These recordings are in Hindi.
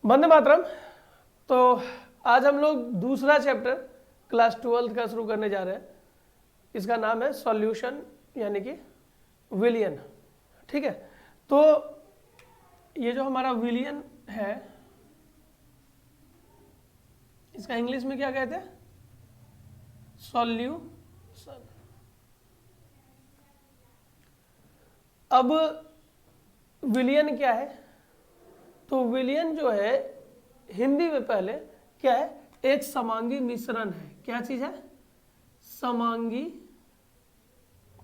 वंदे मातरम। तो आज हम लोग दूसरा चैप्टर क्लास 12 का शुरू करने जा रहे हैं। इसका नाम है सॉल्यूशन यानी कि विलियन। ठीक है, तो ये जो हमारा विलियन है इसका इंग्लिश में क्या कहते हैं? सॉल्यूशन। अब विलियन क्या है? तो विलियन जो है हिंदी में पहले क्या है? एक समांगी मिश्रण है। क्या चीज है? समांगी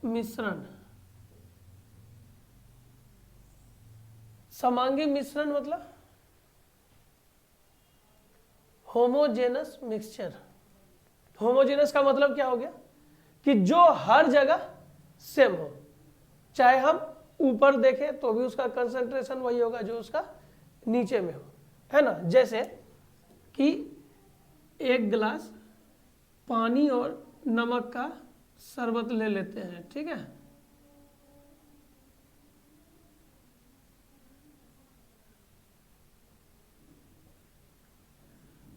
मिश्रण। समांगी मिश्रण मतलब होमोजेनस मिक्सचर। होमोजेनस का मतलब क्या हो गया कि जो हर जगह सेम हो, चाहे हम ऊपर देखें तो भी उसका कंसंट्रेशन वही होगा जो उसका नीचे में हो, है ना। जैसे कि एक गिलास पानी और नमक का शरबत ले लेते हैं, ठीक है।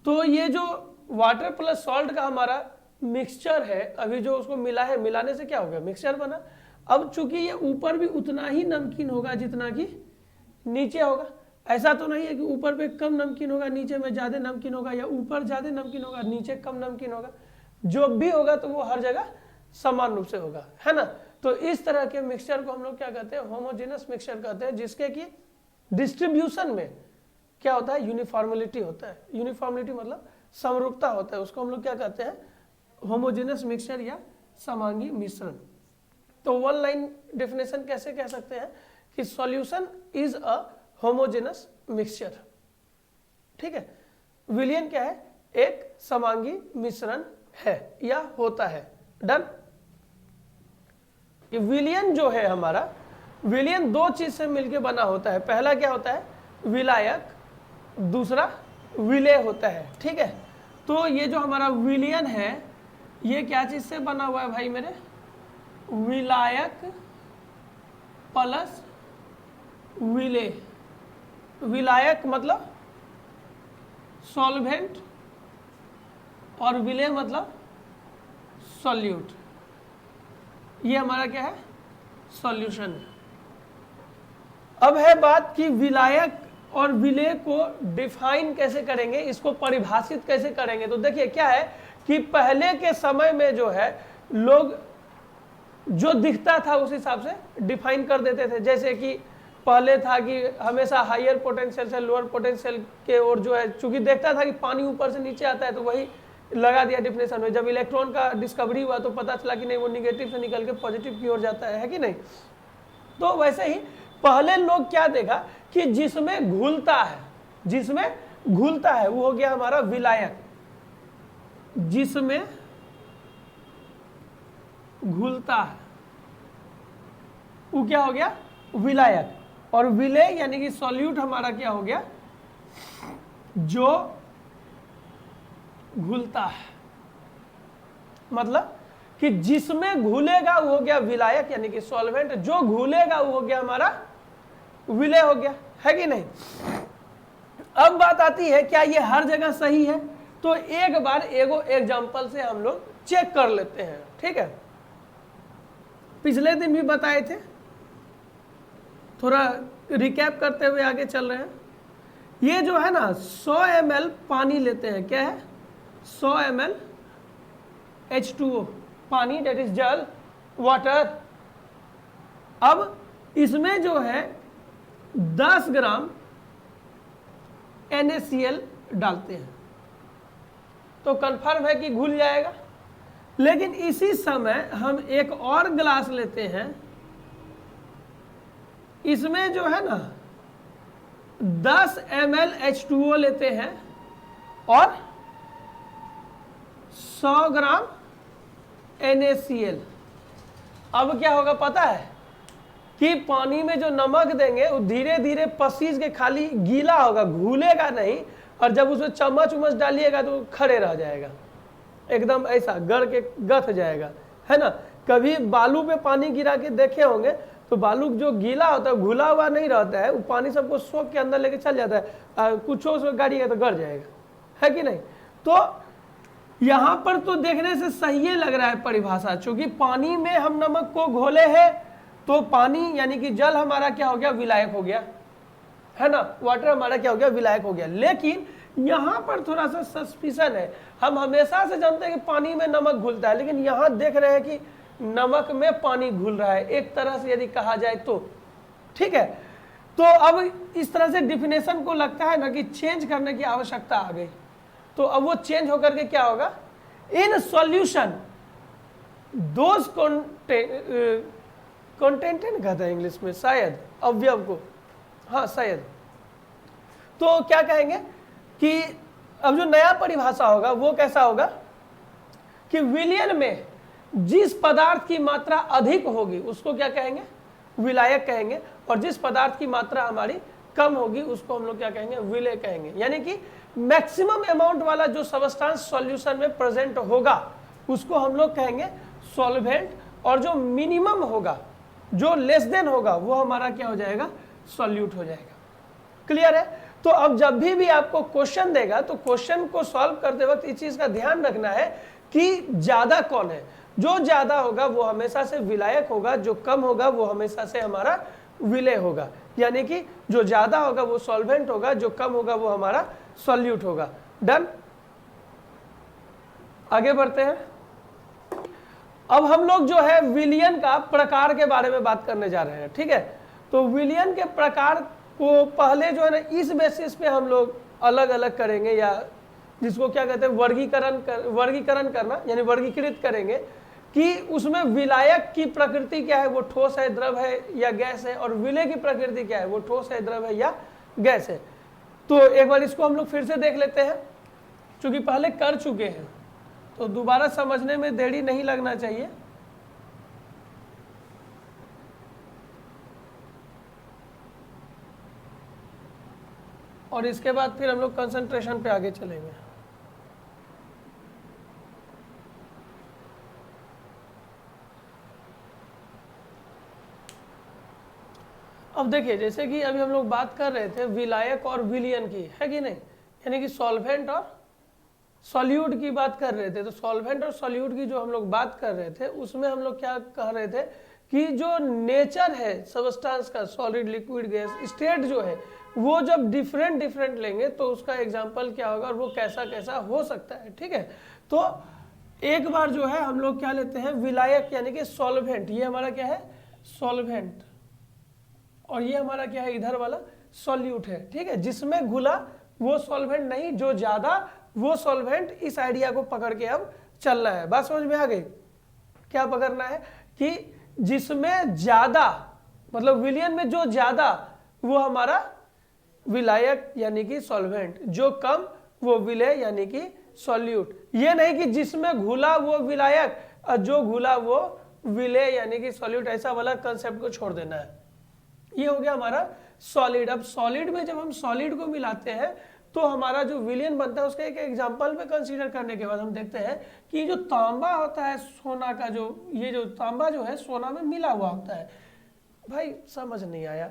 तो ये जो वाटर प्लस सॉल्ट का हमारा मिक्सचर है, अभी जो उसको मिला है, मिलाने से क्या हो गया? मिक्सचर बना। अब चूंकि ये ऊपर भी उतना ही नमकीन होगा जितना कि नीचे होगा। ऐसा तो नहीं है कि ऊपर पे कम नमकीन होगा नीचे में ज्यादा नमकीन होगा, या ऊपर ज्यादा नमकीन होगा नीचे कम नमकीन होगा। जो भी होगा तो वो हर जगह समान रूप से होगा, है ना। तो इस तरह के मिक्सचर को हम लोग क्या कहते हैं? होमोजेनस मिक्सचर कहते हैं, जिसके कि डिस्ट्रीब्यूशन में क्या होता है? यूनिफॉर्मिलिटी होता है। यूनिफॉर्मिलिटी मतलब समरूपता होता है, उसको हम लोग क्या कहते हैं? होमोजेनस मिक्सचर या समांगी मिश्रण। तो वन लाइन डेफिनेशन कैसे कह सकते हैं कि solution is a homogeneous mixture. ठीक है, विलियन क्या है? एक समांगी मिश्रण है या होता है। डन। ये विलियन जो है हमारा, विलियन दो चीज से मिलकर बना होता है। पहला क्या होता है? विलायक, दूसरा विलेय होता है। ठीक है, तो ये जो हमारा विलियन है ये क्या चीज से बना हुआ है भाई मेरे? विलायक प्लस विलेय। विलायक मतलब सॉल्वेंट और विलेय मतलब सॉल्यूट। ये हमारा क्या है? सॉल्यूशन है। अब है बात कि विलायक और विलेय को डिफाइन कैसे करेंगे, इसको परिभाषित कैसे करेंगे। तो देखिए क्या है कि पहले के समय में जो है लोग जो दिखता था उस हिसाब से डिफाइन कर देते थे। जैसे कि पहले था कि हमेशा हायर पोटेंशियल से लोअर पोटेंशियल के ओर जो है, चूंकि देखता था कि पानी ऊपर से नीचे आता है तो वही लगा दिया डिफिनेशन में। जब इलेक्ट्रॉन का डिस्कवरी हुआ तो पता चला कि नहीं, वो निगेटिव से निकल के पॉजिटिव की ओर जाता है कि नहीं। तो वैसे ही पहले लोग क्या देखा कि जिसमें घुलता है, जिसमें घुलता है वो हो गया हमारा विलायक। जिसमें घुलता है वो क्या हो गया? विलायक। और विलेय यानी कि सॉल्यूट हमारा क्या हो गया? जो घुलता है। मतलब कि जिसमें घुलेगा वो हो गया विलायक यानी कि सॉल्वेंट, जो घुलेगा वो हो गया हमारा विलेय हो गया, है कि नहीं। अब बात आती है क्या ये हर जगह सही है? तो एक बार एगो एग्जांपल से हम लोग चेक कर लेते हैं। ठीक है, पिछले दिन भी बताए थे, थोड़ा रिकैप करते हुए आगे चल रहे हैं। ये जो है ना 100 ml पानी लेते हैं। क्या है? 100 ml H2O पानी, डेट इज जल, वाटर। अब इसमें जो है 10 ग्राम NaCl डालते हैं तो कंफर्म है कि घुल जाएगा। लेकिन इसी समय हम एक और गिलास लेते हैं, इसमें जो है ना 10 ml H2O लेते हैं और 100 ग्राम NaCl। अब क्या होगा पता है कि पानी में जो नमक देंगे वो धीरे धीरे पसीज के खाली गीला होगा, घुलेगा नहीं। और जब उसमें चम्मच उम्मच डालिएगा तो खड़े रह जाएगा, एकदम ऐसा गड़ के गथ जाएगा, है ना। कभी बालू पे पानी गिरा के देखे होंगे तो बालू जो गीला होता है घुला हुआ नहीं रहता है, वो पानी सबको सोख के अंदर लेके चल जाता है, कुछ उसमें गाड़िएगा तो गड़ जाएगा, है कि नहीं। तो यहां पर तो देखने से सही लग रहा है परिभाषा, चूंकि पानी में हम नमक को घोले हैं तो पानी यानी कि जल हमारा क्या हो गया, विलायक हो गया, है ना, वाटर हमारा क्या हो गया, विलायक हो गया। लेकिन यहां पर थोड़ा सा सस्पिशन है, हम हमेशा से जानते हैं कि पानी में नमक घुलता है, लेकिन यहां देख रहे हैं कि नमक में पानी घुल रहा है, एक तरह से यदि कहा जाए तो, ठीक है। तो अब इस तरह से डिफिनेशन को लगता है ना कि चेंज करने की आवश्यकता आ गई, तो अब वो चेंज होकर के क्या होगा, इन सॉल्यूशन दोज कंटेंटेंट कहते हैं इंग्लिश में शायद, अवयव को, हाँ शायद, तो क्या कहेंगे कि अब जो नया परिभाषा होगा वो कैसा होगा कि विलयन में जिस पदार्थ की मात्रा अधिक होगी उसको क्या कहेंगे, विलायक कहेंगे, और जिस पदार्थ की मात्रा हमारी कम होगी उसको हम लोग क्या कहेंगे, विलेय कहेंगे। यानी कि मैक्सिमम अमाउंट वाला जो सबस्टांस सॉल्यूशन में प्रेजेंट होगा उसको हम लोग कहेंगे सॉल्वेंट, और जो मिनिमम होगा, जो लेस देन होगा, वो हमारा क्या हो जाएगा, सॉल्यूट हो जाएगा। क्लियर है। तो अब जब भी आपको क्वेश्चन देगा तो क्वेश्चन को सॉल्व करते वक्त इस चीज का ध्यान रखना है कि ज्यादा कौन है, जो ज्यादा होगा वो हमेशा से विलायक होगा, जो कम होगा वो हमेशा से हमारा विलेय होगा। यानी कि जो ज्यादा होगा वो सॉल्वेंट होगा, जो कम होगा वो हमारा सॉल्यूट होगा। डन। आगे बढ़ते हैं। अब हम लोग जो है विलयन का प्रकार के बारे में बात करने जा रहे हैं, ठीक है। तो विलयन के प्रकार को पहले जो है ना इस बेसिस पे हम लोग अलग अलग करेंगे, या जिसको क्या कहते हैं वर्गीकरण करना, यानी वर्गीकृत करेंगे कि उसमें विलायक की प्रकृति क्या है, वो ठोस है, द्रव है या गैस है, और विलेय की प्रकृति क्या है, वो ठोस है, द्रव है या गैस है। तो एक बार इसको हम लोग फिर से देख लेते हैं, क्योंकि पहले कर चुके हैं तो दोबारा समझने में देरी नहीं लगना चाहिए। और इसके बाद फिर हम लोग कंसंट्रेशन पे आगे चलेंगे। अब देखिए, जैसे कि अभी हम लोग बात कर रहे थे विलायक और विलयन की, है कि नहीं, यानी कि सॉल्वेंट और सॉल्यूट की बात कर रहे थे। तो सॉल्वेंट और सॉल्यूट की जो हम लोग बात कर रहे थे उसमें हम लोग क्या कह रहे थे कि जो नेचर है सबस्टांस का, सॉलिड, लिक्विड, गैस, स्टेट जो है वो जब डिफरेंट लेंगे तो उसका एग्जाम्पल क्या होगा और वो कैसा कैसा हो सकता है, ठीक है। तो एक बार जो है हम लोग क्या लेते हैं, विलायक यानी कि सॉल्वेंट, ये हमारा क्या है, सॉल्वेंट, और ये हमारा क्या है, इधर वाला सॉल्यूट है, ठीक है। जिसमें घुला वो सॉल्वेंट नहीं, जो ज्यादा वो सॉल्वेंट। इस आइडिया को पकड़ के अब चलना है। बात समझ में आ गई। क्या पकड़ना है कि जिसमें ज्यादा, मतलब विलयन में जो ज्यादा वो हमारा विलायक यानी कि सॉल्वेंट, जो कम वो विलेय यानी कि सॉल्यूट। ये नहीं कि जिसमें घुला वो विलायक और जो घुला वो विलेय यानी कि सॉल्यूट, ऐसा वाला कंसेप्ट को छोड़ देना है। ये हो गया हमारा सॉलिड। अब सॉलिड में जब हम सॉलिड को मिलाते हैं तो हमारा जो विलयन बनता है उसका एक एग्जांपल पे कंसीडर करने के बाद हम देखते हैं कि जो तांबा होता है सोना का, जो ये जो तांबा जो है सोना में मिला हुआ होता है। भाई समझ नहीं आया,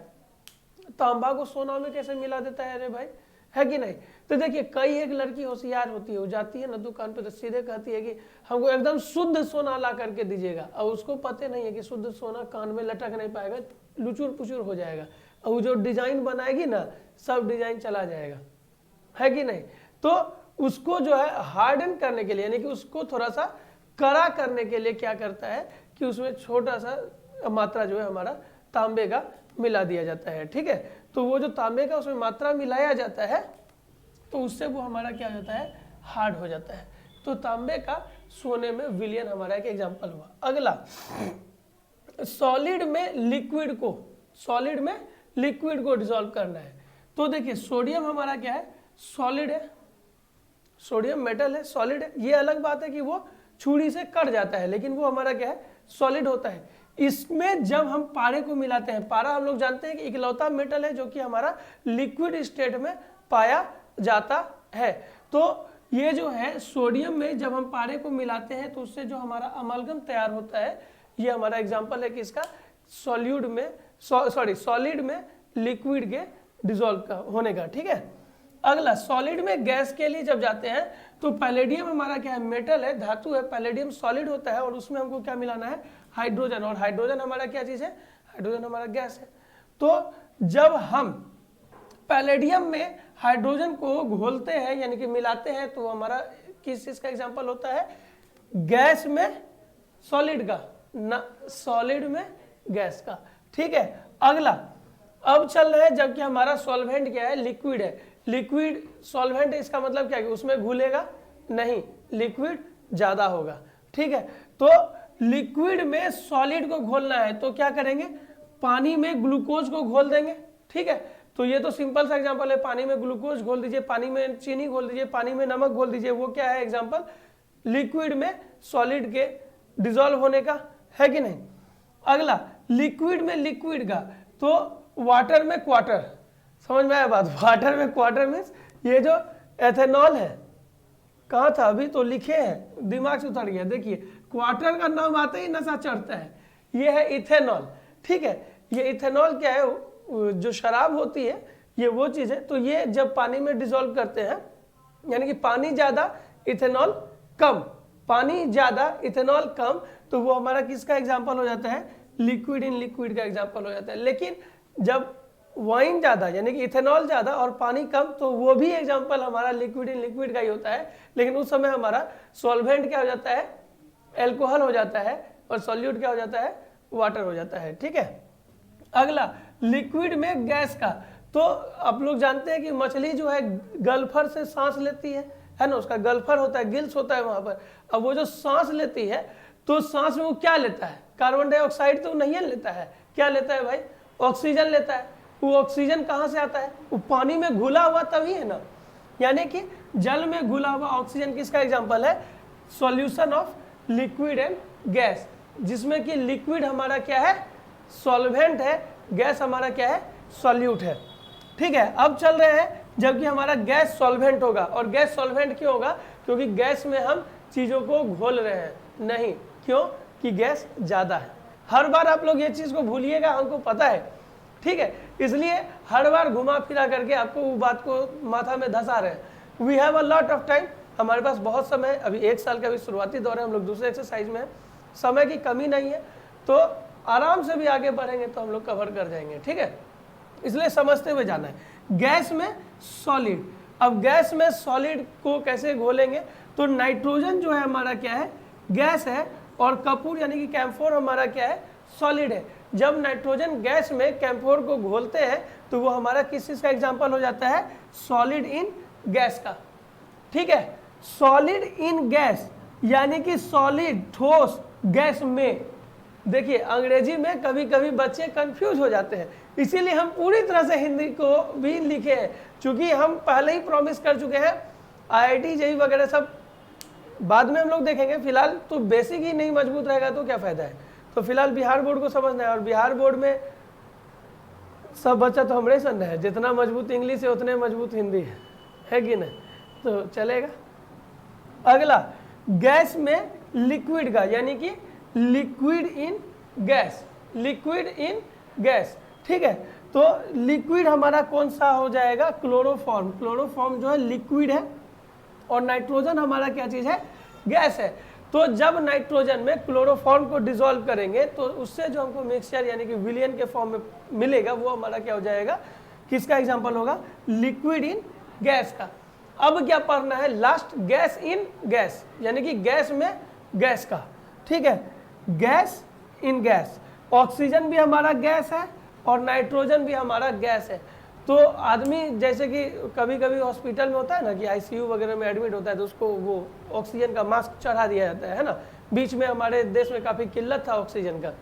तांबा को सोना में कैसे मिला देता है, अरे भाई, है कि नहीं। तो देखिए, कई एक लड़की होशियार होती है, वो जाती है ना दुकान पे तो सीधे कहती है कि हमको एकदम शुद्ध सोना ला करके दीजिएगा, और उसको पता नहीं है कि शुद्ध सोना कान में लटक नहीं पाएगा, लुचुर पुचुर हो जाएगा, और वो जो डिजाइन बनाएगी ना सब डिजाइन चला जाएगा, है कि नहीं। तो उसको जो है हार्डन करने के लिए, यानी कि उसको थोड़ा सा कड़ा करने के लिए क्या करता है कि उसमें छोटा सा मात्रा जो है हमारा तांबे का मिला दिया जाता है, ठीक है। तो वो जो तांबे का उसमें मात्रा मिलाया जाता है तो उससे वो हमारा क्या हो जाता है, हार्ड हो जाता है। तो तांबे का सोने में विलयन हमारा एक एग्जांपल हुआ। अगला, सॉलिड में लिक्विड को डिसॉल्व करना है। तो देखिए, सोडियम हमारा क्या है, सॉलिड है, सोडियम मेटल है, सॉलिड है। ये अलग बात है कि वो छुरी से कट जाता है, लेकिन वो हमारा क्या है, सॉलिड होता है। इसमें जब हम पारे को मिलाते हैं, पारा हम लोग जानते हैं कि इकलौता मेटल है जो कि हमारा लिक्विड स्टेट में पाया जाता है। तो ये जो है सोडियम में जब हम पारे को मिलाते हैं तो उससे जो हमारा अमालगम तैयार होता है, ये हमारा एग्जांपल है किसका, सॉल्यूट में सॉलिड में लिक्विड के डिसॉल्व का होने का। ठीक है, अगला सॉलिड में गैस के लिए जब जाते हैं तो पैलेडियम हमारा क्या है, मेटल है, धातु है, पैलेडियम सॉलिड होता है और उसमें हमको क्या मिलाना है, हाइड्रोजन, और हाइड्रोजन हमारा क्या चीज है, हाइड्रोजन हमारा गैस है। तो जब हम पैलेडियम में हाइड्रोजन को घोलते हैं यानी कि मिलाते हैं तो हमारा किस चीज का एग्जांपल होता है, गैस में सॉलिड का, ना सॉलिड में गैस का। ठीक है, अगला अब चल रहा है जबकि हमारा सॉल्वेंट क्या है, लिक्विड है। लिक्विड सॉल्वेंट इसका मतलब क्या है कि उसमें घुलेगा नहीं, लिक्विड ज्यादा होगा। ठीक है, तो लिक्विड में सॉलिड को घोलना है तो क्या करेंगे, पानी में ग्लूकोज को घोल देंगे। ठीक है, तो ये तो सिंपल सा एग्जांपल है, पानी में ग्लूकोज घोल दीजिए, पानी में चीनी घोल दीजिए, पानी में नमक घोल दीजिए, वो क्या है एग्जांपल, लिक्विड में सॉलिड के डिसॉल्व होने का, है कि नहीं। अगला लिक्विड में लिक्विड का, तो वाटर में क्वार्टर, समझ में आया बात, वाटर में क्वार्टर मीन्स ये जो एथेनॉल है, कहाँ था अभी तो लिखे हैं, दिमाग से उतर गया। देखिए क्वार्टर का नाम आते ही नशा चढ़ता है, ये है इथेनॉल। ठीक है, ये इथेनॉल क्या है, जो शराब होती है ये वो चीज है। तो ये जब पानी में डिसॉल्व करते हैं यानी कि पानी ज्यादा इथेनॉल कम, पानी ज्यादा इथेनॉल कम, तो वो हमारा किसका एग्जाम्पल हो जाता है, लिक्विड इन लिक्विड का एग्जाम्पल हो जाता है। लेकिन जब वाइन ज्यादा यानी कि इथेनॉल ज्यादा और पानी कम, तो वो भी एग्जाम्पल हमारा लिक्विड इन लिक्विड का ही होता है। लेकिन उस समय हमारा सॉल्वेंट क्या हो जाता है, एल्कोहल हो जाता है, और सॉल्यूट क्या हो जाता है, वाटर हो जाता है। ठीक है, अगला लिक्विड में गैस का, तो आप लोग जानते हैं कि मछली जो है गल्फर से सांस लेती है ना, उसका गल्फर होता है, गिल्स होता है वहां पर। अब वो जो सांस लेती है तो सांस में वो क्या लेता है, कार्बन डाइऑक्साइड तो नहीं लेता है, क्या लेता है भाई, ऑक्सीजन लेता है। वो ऑक्सीजन कहाँ से आता है, वो पानी में घुला हुआ तभी है ना, यानी कि जल में घुला हुआ ऑक्सीजन किसका एग्जाम्पल है, solution of liquid and gas, जिसमें कि लिक्विड हमारा क्या है, सॉल्वेंट है, गैस हमारा क्या है, सॉल्यूट है। ठीक है, अब चल रहे हैं जबकि हमारा गैस सॉल्वेंट होगा, और गैस सॉल्वेंट क्यों होगा, क्योंकि गैस में हम चीजों को घोल रहे हैं, नहीं क्यों कि गैस ज्यादा है। हर बार आप लोग ये चीज को भूलिएगा, हमको पता है। ठीक है, इसलिए हर बार घुमा फिरा करके आपको वो बात को माथा में धंसा रहे हैं। We have a lot of time, हमारे पास बहुत समय है, अभी 1 साल का भी शुरुआती दौर है, हम लोग दूसरे एक्सरसाइज में है, समय की कमी नहीं है, तो आराम से भी आगे बढ़ेंगे तो हम लोग कवर कर जाएंगे। ठीक है, इसलिए समझते हुए जाना है। गैस में सॉलिड, अब गैस में सॉलिड को कैसे घोलेंगे, तो नाइट्रोजन जो है हमारा क्या है, गैस है, और कपूर यानी कि कैम्फोर हमारा क्या है, सॉलिड है। जब नाइट्रोजन गैस में कैम्फोर को घोलते हैं तो वो हमारा किस चीज का एग्जाम्पल हो जाता है, सॉलिड इन गैस का। ठीक है, सॉलिड इन गैस यानी कि सॉलिड ठोस गैस में। देखिए अंग्रेजी में कभी कभी बच्चे कंफ्यूज हो जाते हैं, इसीलिए हम पूरी तरह से हिंदी को भी लिखे हैं, क्योंकि हम पहले ही प्रॉमिस कर चुके हैं IIT JEE वगैरह सब बाद में हम लोग देखेंगे। फिलहाल तो बेसिक ही नहीं मजबूत रहेगा तो क्या फायदा है। तो फिलहाल बिहार बोर्ड को समझना है, और बिहार बोर्ड में सब बच्चा तो हमरे सन है, जितना मजबूत इंग्लिश है उतने मजबूत हिंदी है कि नहीं, तो चलेगा। अगला गैस में लिक्विड का, यानी कि liquid in gas, liquid in gas. ठीक है, तो लिक्विड हमारा कौन सा हो जाएगा, क्लोरोफॉर्म। क्लोरोफॉर्म जो है लिक्विड है, और नाइट्रोजन हमारा क्या चीज है, गैस है। तो जब नाइट्रोजन में क्लोरोफॉर्म को डिसॉल्व करेंगे तो उससे जो हमको मिक्सचर यानी कि विलियन के फॉर्म में मिलेगा, वो हमारा क्या हो जाएगा, किसका एग्जांपल होगा, लिक्विड इन गैस का। अब क्या पढ़ना है, लास्ट गैस इन गैस, यानी कि गैस में गैस का। ठीक है, गैस इन गैस, ऑक्सीजन भी हमारा गैस है और नाइट्रोजन भी हमारा गैस है। तो आदमी जैसे कि कभी कभी हॉस्पिटल में होता है ना कि ICU वगैरह में एडमिट होता है, तो उसको वो ऑक्सीजन का मास्क चढ़ा दिया जाता है ना। बीच में हमारे देश में काफ़ी किल्लत था ऑक्सीजन का।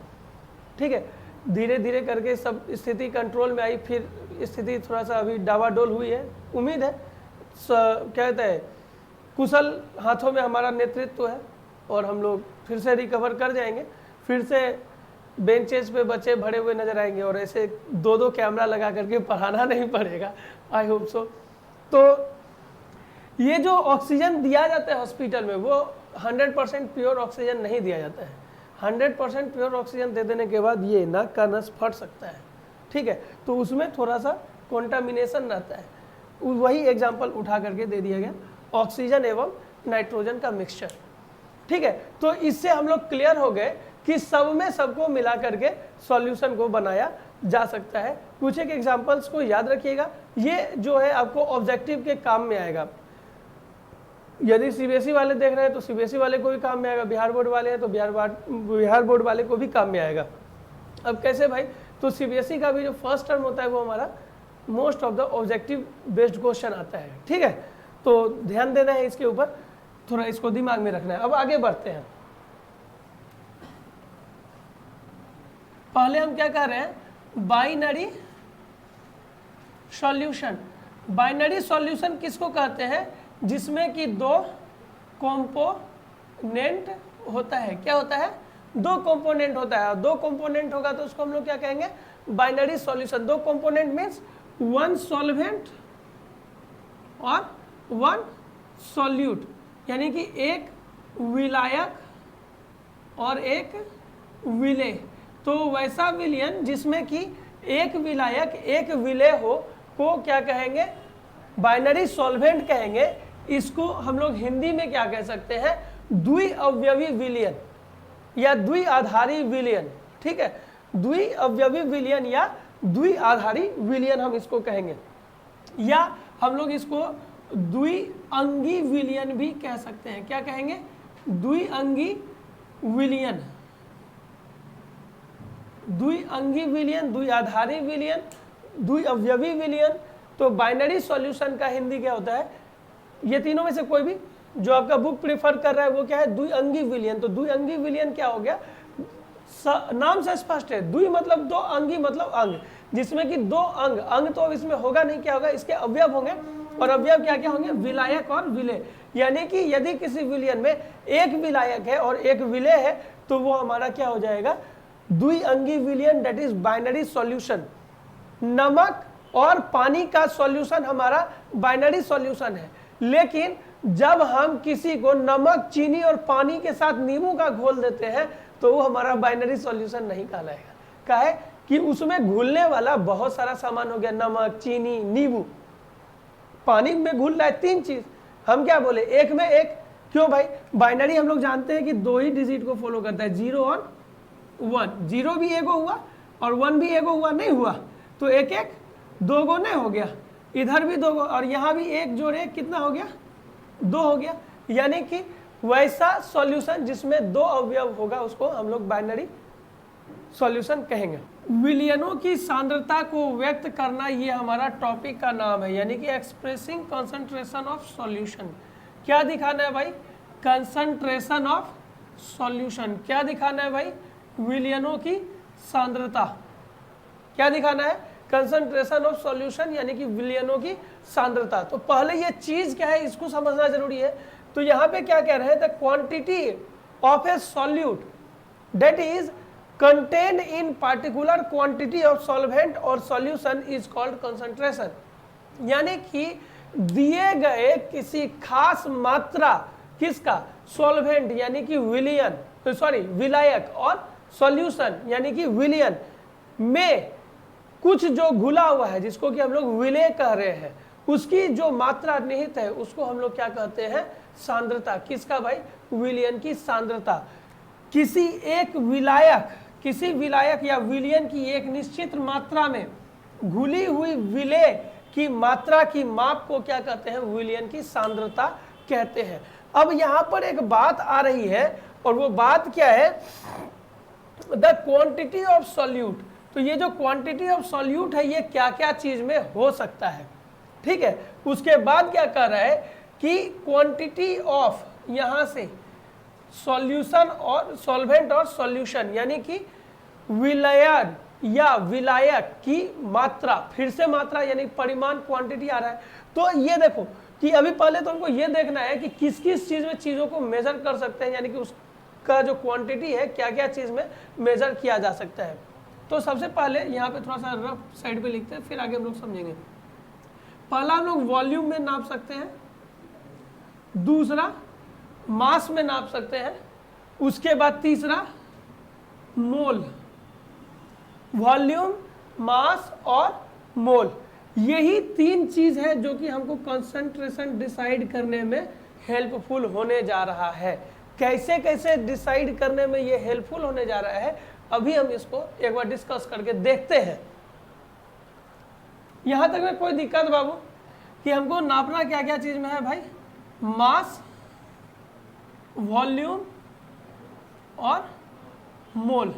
ठीक है, धीरे धीरे करके सब स्थिति कंट्रोल में आई, फिर स्थिति थोड़ा सा अभी डावाडोल हुई है। उम्मीद है क्या कहते हैं, कुशल हाथों में हमारा नेतृत्व है और हम लोग फिर से रिकवर कर जाएंगे, फिर से बेंचेस पे बच्चे भरे हुए नजर आएंगे, और ऐसे 2-2 कैमरा लगा करके पढ़ाना नहीं पड़ेगा, आई होप सो। तो ये जो ऑक्सीजन दिया जाता है हॉस्पिटल में, वो 100% प्योर ऑक्सीजन नहीं दिया जाता है। 100% प्योर ऑक्सीजन दे देने के बाद ये नाक का नस फट सकता है, ठीक है, तो उसमें थोड़ा सा कॉन्टामिनेशन रहता है। वही एग्जाम्पल उठा करके दे दिया गया, ऑक्सीजन एवं नाइट्रोजन का मिक्सचर, ठीक है। तो इससे हम लोग क्लियर हो गए कि सब में सबको मिला करके सॉल्यूशन को बनाया जा सकता है। कुछ एक एग्जांपल्स को याद रखिएगा, ये जो है आपको ऑब्जेक्टिव के काम में आएगा। यदि सीबीएसई वाले देख रहे हैं तो सीबीएसई वाले को भी काम में आएगा, बिहार बोर्ड वाले हैं तो बिहार बोर्ड वाले को भी काम में आएगा। अब कैसे भाई, तो सीबीएसई का भी जो फर्स्ट टर्म होता है वो हमारा most of the objective based question आता है, ठीक है, तो ध्यान देना है इसके ऊपर, थोड़ा इसको दिमाग में रखना है। अब आगे बढ़ते हैं। पहले हम क्या कर रहे हैं, बाइनरी सॉल्यूशन। बाइनरी सॉल्यूशन किसको कहते हैं, जिसमें कि दो कंपोनेंट होता है। क्या होता है, दो कंपोनेंट होता है। दो कंपोनेंट होगा तो उसको हम लोग क्या कहेंगे, बाइनरी सॉल्यूशन। दो कंपोनेंट मीन्स वन सॉल्वेंट और वन सॉल्यूट, यानी कि एक विलायक और एक विलेय। तो वैसा विलयन जिसमें कि एक विलायक एक विलेय हो को क्या कहेंगे, बाइनरी सॉल्वेंट कहेंगे। इसको हम लोग हिंदी में क्या कह सकते हैं, द्विअवयवी विलयन या द्विआधारी विलयन, ठीक है, द्विअवयवी विलयन या द्विआधारी विलयन हम इसको कहेंगे, या हम लोग इसको द्विअंगी विलयन भी कह सकते हैं। क्या कहेंगे, द्विअंगी विलयन, द्विअंगी विलयन, द्विआधारी विलयन, द्विअवयवी विलयन। तो बाइनरी सॉल्यूशन का हिंदी क्या होता है, ये तीनों में से कोई भी जो आपका बुक प्रेफर कर रहा है वो क्या है, द्विअंगी विलयन। तो द्विअंगी विलयन क्या हो गया, नाम से स्पष्ट है, द्वि मतलब दो, अंगी मतलब अंग, जिसमें कि दो अंग, अंग तो इसमें होगा नहीं, क्या होगा, इसके अवयव होंगे, और अवयव क्या क्या होंगे, विलायक और विलेय। यानी कि यदि किसी विलयन में एक विलायक है और एक विलेय है तो वो हमारा क्या हो जाएगा, द्विअंगी विलयन, दैट इज बाइनरी सॉल्यूशन। नमक और पानी का सॉल्यूशन हमारा बाइनरी सॉल्यूशन है, लेकिन जब हम किसी को नमक, चीनी और पानी के साथ नींबू का घोल देते हैं तो वो हमारा बाइनरी सॉल्यूशन नहीं कहलाएगा। क्या है कि उसमें घुलने वाला बहुत सारा सामान हो गया, नमक, चीनी, नींबू। पानी में घुल रहा है तीन चीज, हम क्या बोले, एक में एक। क्यों भाई, बाइनरी हम लोग जानते हैं कि दो ही डिजिट को फॉलो करता है, 0 और 1। 0 भी एगो हुआ और 1 भी एगो हुआ, नहीं हुआ तो एक एक दो गो नहीं हो गया, इधर भी दो गो और यहाँ भी एक जोड़ एक कितना हो गया, 2 हो गया। यानी कि वैसा सॉल्यूशन जिसमें दो अवयव होगा उसको हम लोग बाइनरी सॉल्यूशन कहेंगे। विलयनों की सांद्रता को व्यक्त करना ये हमारा टॉपिक का नाम है, यानी कि एक्सप्रेसिंग कंसंट्रेशन ऑफ सॉल्यूशन। क्या दिखाना है भाई, कंसंट्रेशन ऑफ सॉल्यूशन। क्या दिखाना है भाई, विलयनों की सांद्रता। क्या दिखाना है, कंसंट्रेशन ऑफ सॉल्यूशन, यानी कि विलयनों की सांद्रता। तो पहले ये चीज क्या है इसको समझना जरूरी है। तो यहाँ पे क्या कह रहे हैं, the quantity of A solute that is contained in particular quantity of solvent or solution is called concentration। यानी कि दिए गए किसी खास मात्रा किसका, सॉल्वेंट यानी कि विलयन, सॉरी विलायक, और सॉल्यूशन यानी कि विलयन में कुछ जो घुला हुआ है जिसको कि हम लोग विलेय कह रहे हैं, उसकी जो मात्रा निहित है उसको हम लोग क्या कहते हैं, सांद्रता। किसका भाई, विलयन की सांद्रता। किसी एक विलायक, किसी विलायक या विलयन की एक निश्चित मात्रा में घुली हुई विलेय की मात्रा की माप को क्या कहते हैं, विलयन की सांद्रता कहते हैं। अब यहां पर एक बात आ रही है और वो बात क्या है, द क्वांटिटी ऑफ सॉल्यूट। तो ये जो क्वांटिटी ऑफ सॉल्यूट है ये क्या क्या चीज में हो सकता है, ठीक है। उसके बाद क्या कह रहा है कि क्वांटिटी ऑफ, यहां से सॉल्यूशन और सॉल्वेंट और सॉल्यूशन, यानी कि विलयन या विलायक की मात्रा, फिर से मात्रा यानी परिमाण, क्वांटिटी आ रहा है। तो ये देखो कि अभी पहले तो हमको ये देखना है कि किस किस चीज में चीजों को मेजर कर सकते हैं, यानी कि उसका जो क्वांटिटी है क्या क्या चीज में मेजर किया जा सकता है। तो सबसे पहले यहाँ पे थोड़ा सा रफ साइड पे लिखते हैं, फिर आगे हम लोग समझेंगे। पहला हम लोग वॉल्यूम में नाप सकते हैं, दूसरा मास में नाप सकते हैं, उसके बाद तीसरा मोल, वॉल्यूम, मास और मोल, यही तीन चीज है जो कि हमको कंसंट्रेशन डिसाइड करने में हेल्पफुल होने जा रहा है। कैसे कैसे डिसाइड करने में ये हेल्पफुल होने जा रहा है अभी हम इसको एक बार डिस्कस करके देखते हैं। यहां तक में कोई दिक्कत बाबू कि हमको नापना क्या क्या चीज में है भाई? मास, वॉल्यूम और मोल।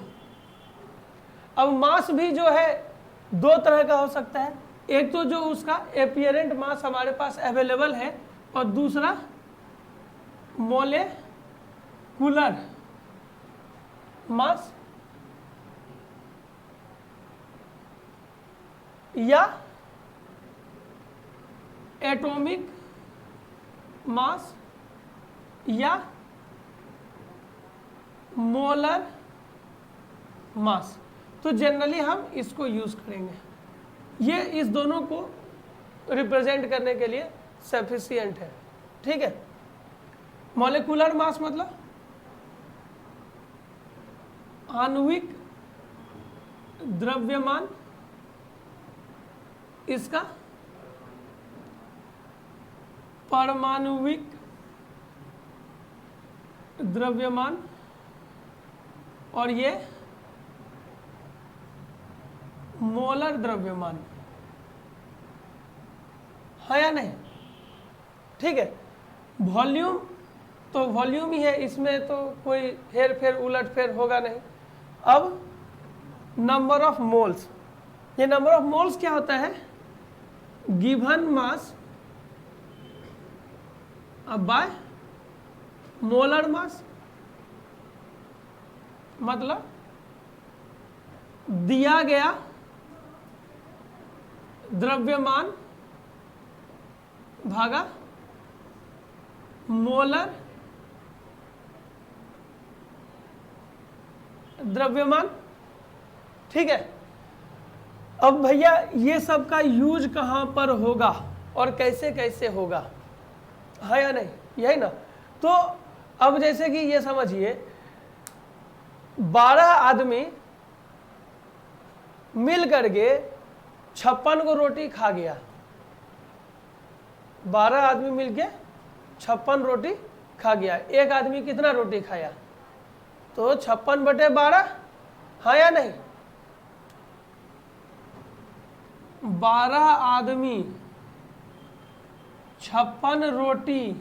अब मास भी जो है दो तरह का हो सकता है, एक तो जो उसका एपियरेंट मास हमारे पास अवेलेबल है और दूसरा मोलेकुलर मास या एटॉमिक मास या मोलर मास। तो जनरली हम इसको यूज करेंगे, ये इस दोनों को रिप्रेजेंट करने के लिए सफिशिएंट है। ठीक है, मॉलिक्यूलर मास मतलब आणविक द्रव्यमान, इसका परमाणुविक द्रव्यमान और ये मोलर द्रव्यमान है या नहीं? ठीक है, वॉल्यूम तो वॉल्यूम ही है, इसमें तो कोई हेर फेर उलट फेर होगा नहीं। अब नंबर ऑफ मोल्स, ये नंबर ऑफ मोल्स क्या होता है? गिवन मास अब बाय मोलर मास, मतलब दिया गया द्रव्यमान भागा मोलर द्रव्यमान। ठीक है, अब भैया ये सब का यूज कहां पर होगा और कैसे कैसे होगा, है या नहीं? यही ना। तो अब जैसे कि ये समझिए 12 आदमी मिल करके 56 को रोटी खा गया, 12 आदमी मिलके 56 रोटी खा गया। एक आदमी कितना रोटी खाया? तो 56/12, हाँ या नहीं? 12 आदमी 56 रोटी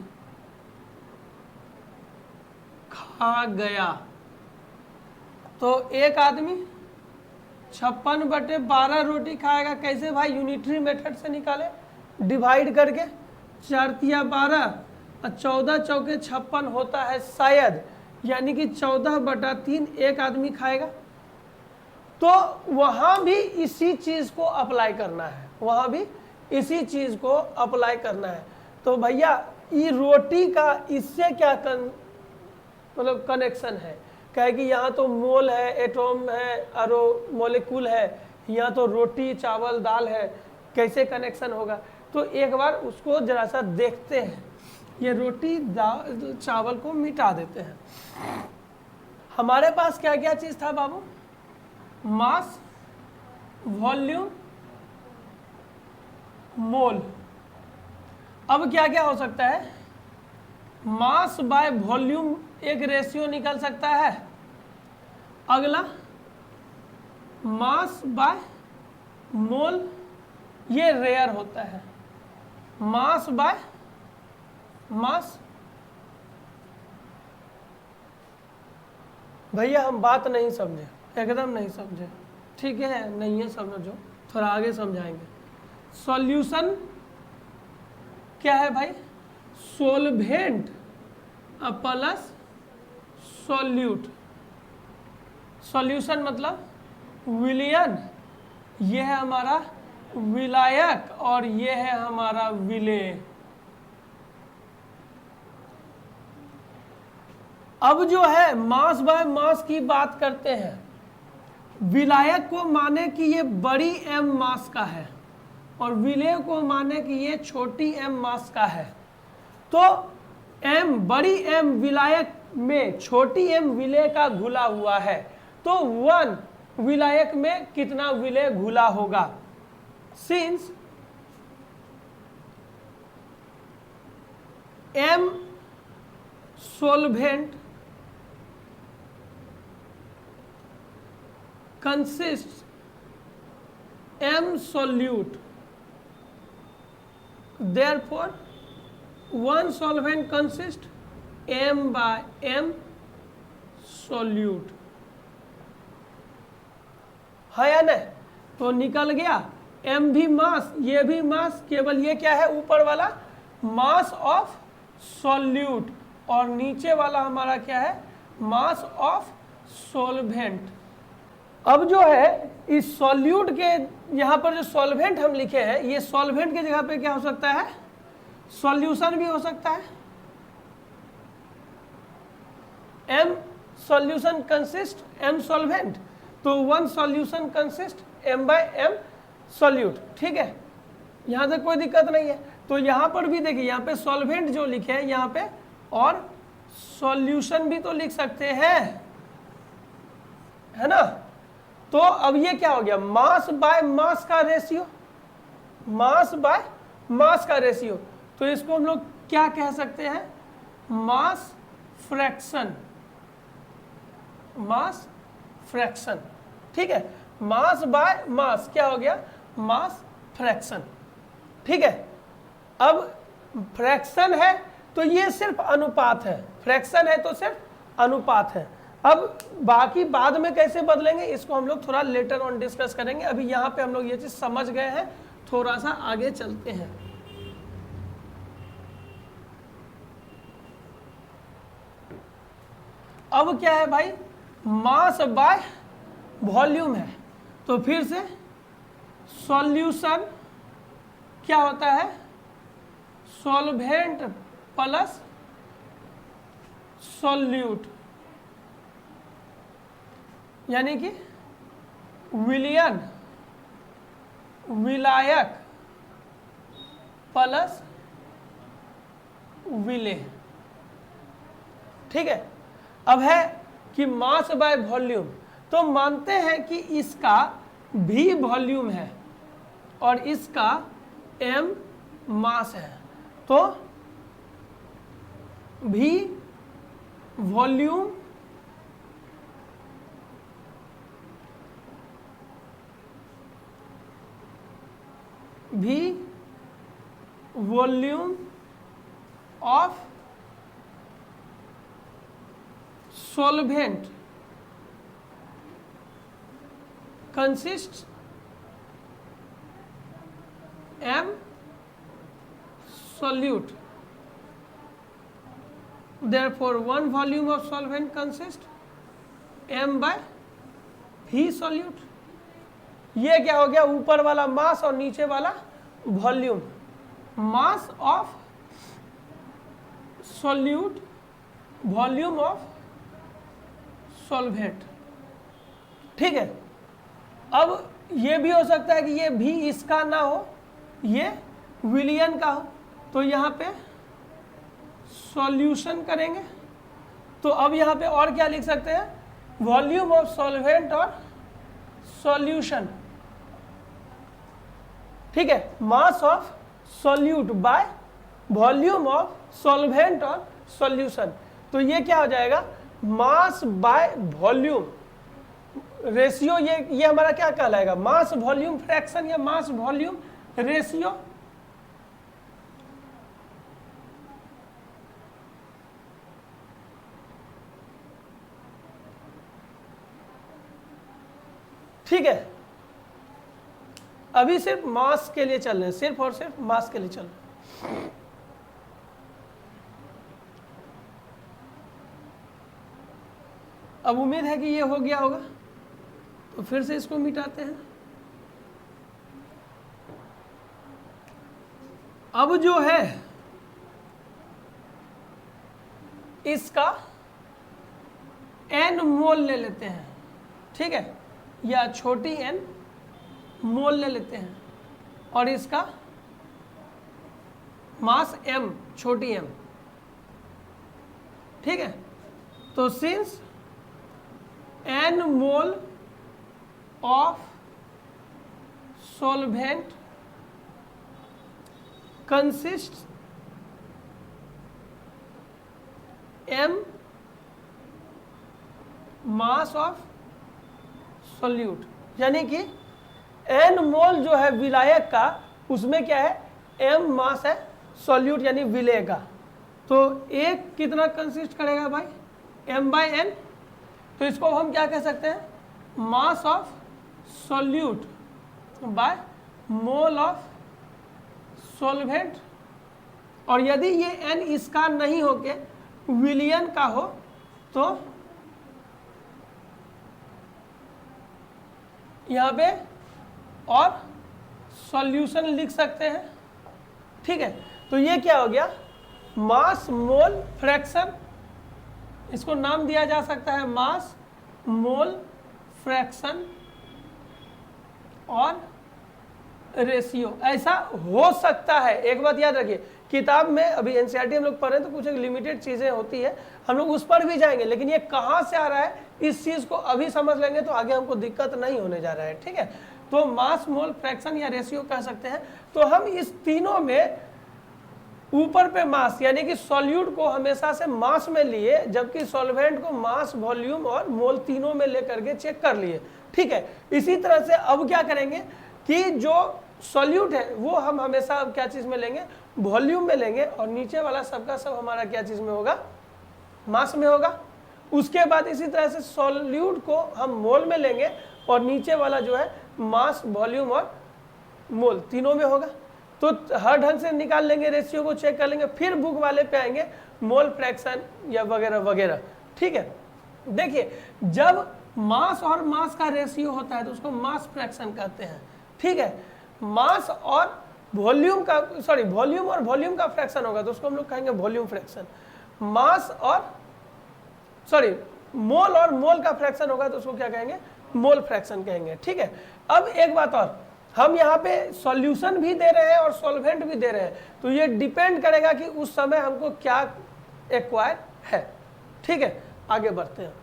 खा गया, तो एक आदमी 56/12 रोटी खाएगा। कैसे भाई? यूनिटरी मेथड से निकाले, डिवाइड करके 4 तिया 12 और 14 चौके 56 होता है शायद, यानी कि 14/3 एक आदमी खाएगा। तो वहां भी इसी चीज को अप्लाई करना है, वहां भी इसी चीज को अप्लाई करना है। तो भैया ये रोटी का इससे क्या मतलब कनेक्शन है? कहे कि यहाँ तो मोल है, एटॉम है और मॉलिक्यूल है, यहाँ तो रोटी चावल दाल है, कैसे कनेक्शन होगा? तो एक बार उसको जरा सा देखते हैं। ये रोटी चावल को मिटा देते हैं। हमारे पास क्या क्या चीज था बाबू? मास, वॉल्यूम, मोल। अब क्या क्या हो सकता है? मास बाय वॉल्यूम एक रेशियो निकल सकता है। अगला मास बाय मोल, ये रेयर होता है। मास बाय मास, भैया हम बात नहीं समझे, एकदम नहीं समझे। ठीक है, नहीं है समझो, थोड़ा आगे समझाएंगे। सॉल्यूशन क्या है भाई? Solvent plus solute. सॉल्यूशन मतलब विलयन, ये है हमारा विलायक और ये है हमारा विलेय। अब जो है मास बाय मास की बात करते हैं। विलायक को माने कि ये बड़ी एम मास का है और विलेय को माने कि ये छोटी एम मास का है। तो एम बड़ी एम विलायक में छोटी एम विलेय का घुला हुआ है। तो 1 विलायक में कितना विलय घुला होगा। Since m solvent consists m solute, therefore one solvent consists m by m solute, है या नहीं। तो निकल गया m भी मास, ये भी मास, केवल ये क्या है ऊपर वाला मास ऑफ सॉल्यूट और नीचे वाला हमारा क्या है मास ऑफ सॉल्वेंट। अब जो है इस सॉल्यूट के यहाँ पर जो सॉल्वेंट हम लिखे हैं, ये सॉल्वेंट की जगह पे क्या हो सकता है सॉल्यूशन भी हो सकता है। m solution consist m solvent, तो 1 solution consist m by m solute. ठीक है, यहाँ तक कोई दिक्कत नहीं है। तो यहाँ पर भी देखिए, यहाँ पे सॉल्वेंट जो लिखे हैं यहाँ पे, और सॉल्यूशन भी तो लिख सकते हैं, है ना। तो अब ये क्या हो गया मास बाय मास का रेशियो, मास बाय मास का रेशियो। तो इसको हम लोग क्या कह सकते हैं मास फ्रैक्शन, मास फ्रैक्शन। ठीक है, मास बाय मास क्या हो गया मास फ्रैक्शन। ठीक है, अब फ्रैक्शन है तो ये सिर्फ अनुपात है, फ्रैक्शन है तो सिर्फ अनुपात है। अब बाकी बाद में कैसे बदलेंगे इसको हम लोग थोड़ा लेटर ऑन डिस्कस करेंगे। अभी यहाँ पे हम लोग ये चीज समझ गए हैं, थोड़ा सा आगे चलते हैं। अब क्या है भाई मास बाय वॉल्यूम है, तो फिर से सॉल्यूशन क्या होता है सॉल्वेंट प्लस सॉल्यूट, यानी कि विलयन विलायक प्लस विलेय। ठीक है, अब है कि मास बाय वॉल्यूम, तो मानते हैं कि इसका भी वॉल्यूम है और इसका m मास है, तो भी वॉल्यूम भी volume of solvent consists m solute, therefore one volume of solvent consists m by v solute। ये क्या हो गया ऊपर वाला मास और नीचे वाला volume, mass of solute volume of solvent. ठीक है, अब ये भी हो सकता है कि ये भी इसका ना हो, ये विलियन का हो, तो यहाँ पे सॉल्यूशन करेंगे। तो अब यहाँ पे और क्या लिख सकते हैं वॉल्यूम ऑफ सॉल्वेंट और सॉल्यूशन। ठीक है, mass of solute by volume of solvent और सॉल्यूशन। तो ये क्या हो जाएगा मास बाय वॉल्यूम रेशियो, ये हमारा क्या कहलाएगा मास वॉल्यूम फ्रैक्शन या मास वॉल्यूम रेशियो। ठीक है, अभी सिर्फ मास के लिए चल रहे हैं, सिर्फ और सिर्फ मास के लिए चल रहे हैं। अब उम्मीद है कि ये हो गया होगा, तो फिर से इसको मिटाते हैं। अब जो है इसका n मोल ले लेते हैं, ठीक है, या छोटी n मोल ले लेते हैं, और इसका मास m छोटी m। ठीक है, तो since n mole of solvent consists m mass of solute, यानी कि n मोल जो है विलायक का, उसमें क्या है, m मास है सोल्यूट यानी विलेय का। तो एक कितना कंसिस्ट करेगा भाई, m/n। तो इसको हम क्या कह सकते हैं, mass of solute by mole of सोल्वेंट। और यदि ये n इसका नहीं होके विलियन का हो तो यहाँ पे और सॉल्यूशन लिख सकते हैं। ठीक है, तो ये क्या हो गया, मास मोल फ्रैक्शन, इसको नाम दिया जा सकता है मास मोल फ्रैक्शन और रेशियो। ऐसा हो सकता है, एक बात याद रखिए, किताब में अभी एनसीईआरटी हम लोग पढ़ रहे हैं तो कुछ एक लिमिटेड चीजें होती है, हम लोग उस पर भी जाएंगे, लेकिन ये कहाँ से आ रहा है इस चीज को अभी समझ लेंगे तो आगे हमको दिक्कत नहीं होने जा रहा है। ठीक है, तो मास मोल फ्रैक्शन या रेशियो कह सकते हैं। तो हम इस तीनों में ऊपर पे मास यानी कि सॉल्यूट को हमेशा से मास में लिए, जबकि सॉल्वेंट को मास, वॉल्यूम और मोल तीनों में लेकर के चेक कर लिए। ठीक है, इसी तरह से अब क्या करेंगे कि जो सॉल्यूट है वो हम हमेशा अब क्या चीज में लेंगे, वॉल्यूम में लेंगे, और नीचे वाला सबका सब हमारा क्या चीज में होगा, मास में होगा। उसके बाद इसी तरह से सॉल्यूट को हम मोल में लेंगे और नीचे वाला जो है मास, वॉल्यूम और मोल तीनों में होगा। तो हर ढंग से निकाल लेंगे, रेशियो को चेक कर लेंगे, फिर बुक वाले पे आएंगे मोल फ्रैक्शन या वगैरह वगैरह। ठीक है, देखिए जब मास और मास का रेशियो होता है तो उसको मास फ्रैक्शन कहते हैं। ठीक है, मास और वॉल्यूम का, सॉरी वॉल्यूम और वॉल्यूम का फ्रैक्शन होगा तो उसको हम लोग कहेंगे वॉल्यूम फ्रैक्शन। मास और सॉरी मोल और मोल का फ्रैक्शन होगा तो उसको क्या कहेंगे, मोल फ्रैक्शन कहेंगे। ठीक है, अब एक बात और, हम यहाँ पे सॉल्यूशन भी दे रहे हैं और सॉल्वेंट भी दे रहे हैं, तो ये डिपेंड करेगा कि उस समय हमको क्या एक्वायर है। ठीक है, आगे बढ़ते हैं।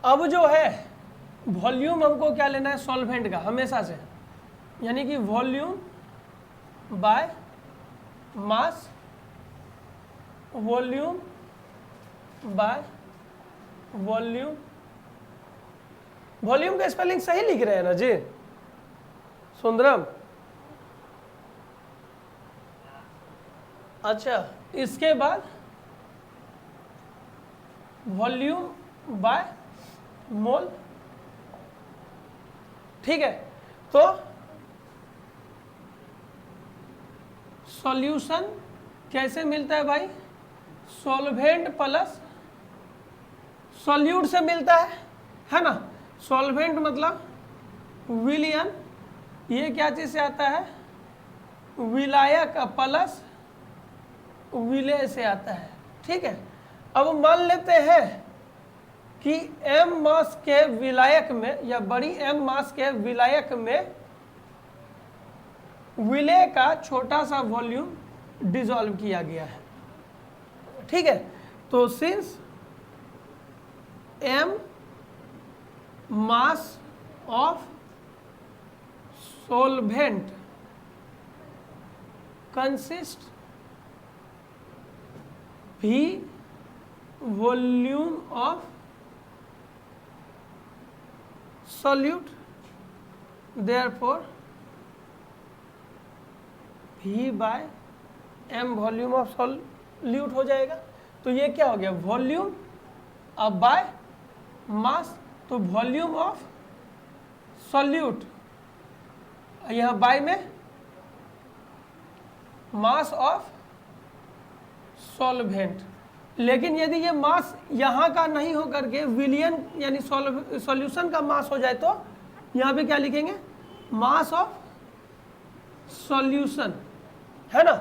अब जो है वॉल्यूम हमको क्या लेना है, सॉल्वेंट का हमेशा से, यानी कि volume by mass, volume by volume. Volume का स्पेलिंग सही लिख रहे हैं ना जी सुंदरम? अच्छा, इसके बाद वॉल्यूम बाय मोल। ठीक है, तो सॉल्यूशन कैसे मिलता है भाई, सॉल्वेंट प्लस सॉल्यूट से मिलता है ना। सॉल्वेंट मतलब विलियन, ये क्या चीज से आता है, विलायक प्लस विलेय से आता है। ठीक है, अब मान लेते हैं कि m मास के विलायक में या बड़ी m मास के विलायक में विलेय का छोटा सा वॉल्यूम डिसॉल्व किया गया है। ठीक है, तो since m mass of solvent consists v volume of solute, therefore v by m volume of solute हो जाएगा। तो ये क्या हो गया, वॉल्यूम अब बाय मास, तो वॉल्यूम ऑफ सॉल्यूट, यहाँ बाय में मास ऑफ सॉल्वेंट। लेकिन यदि ये मास यहाँ का नहीं होकर के विलियन यानी सॉल्यूशन का मास हो जाए तो यहाँ पे क्या लिखेंगे, मास ऑफ सॉल्यूशन, है ना।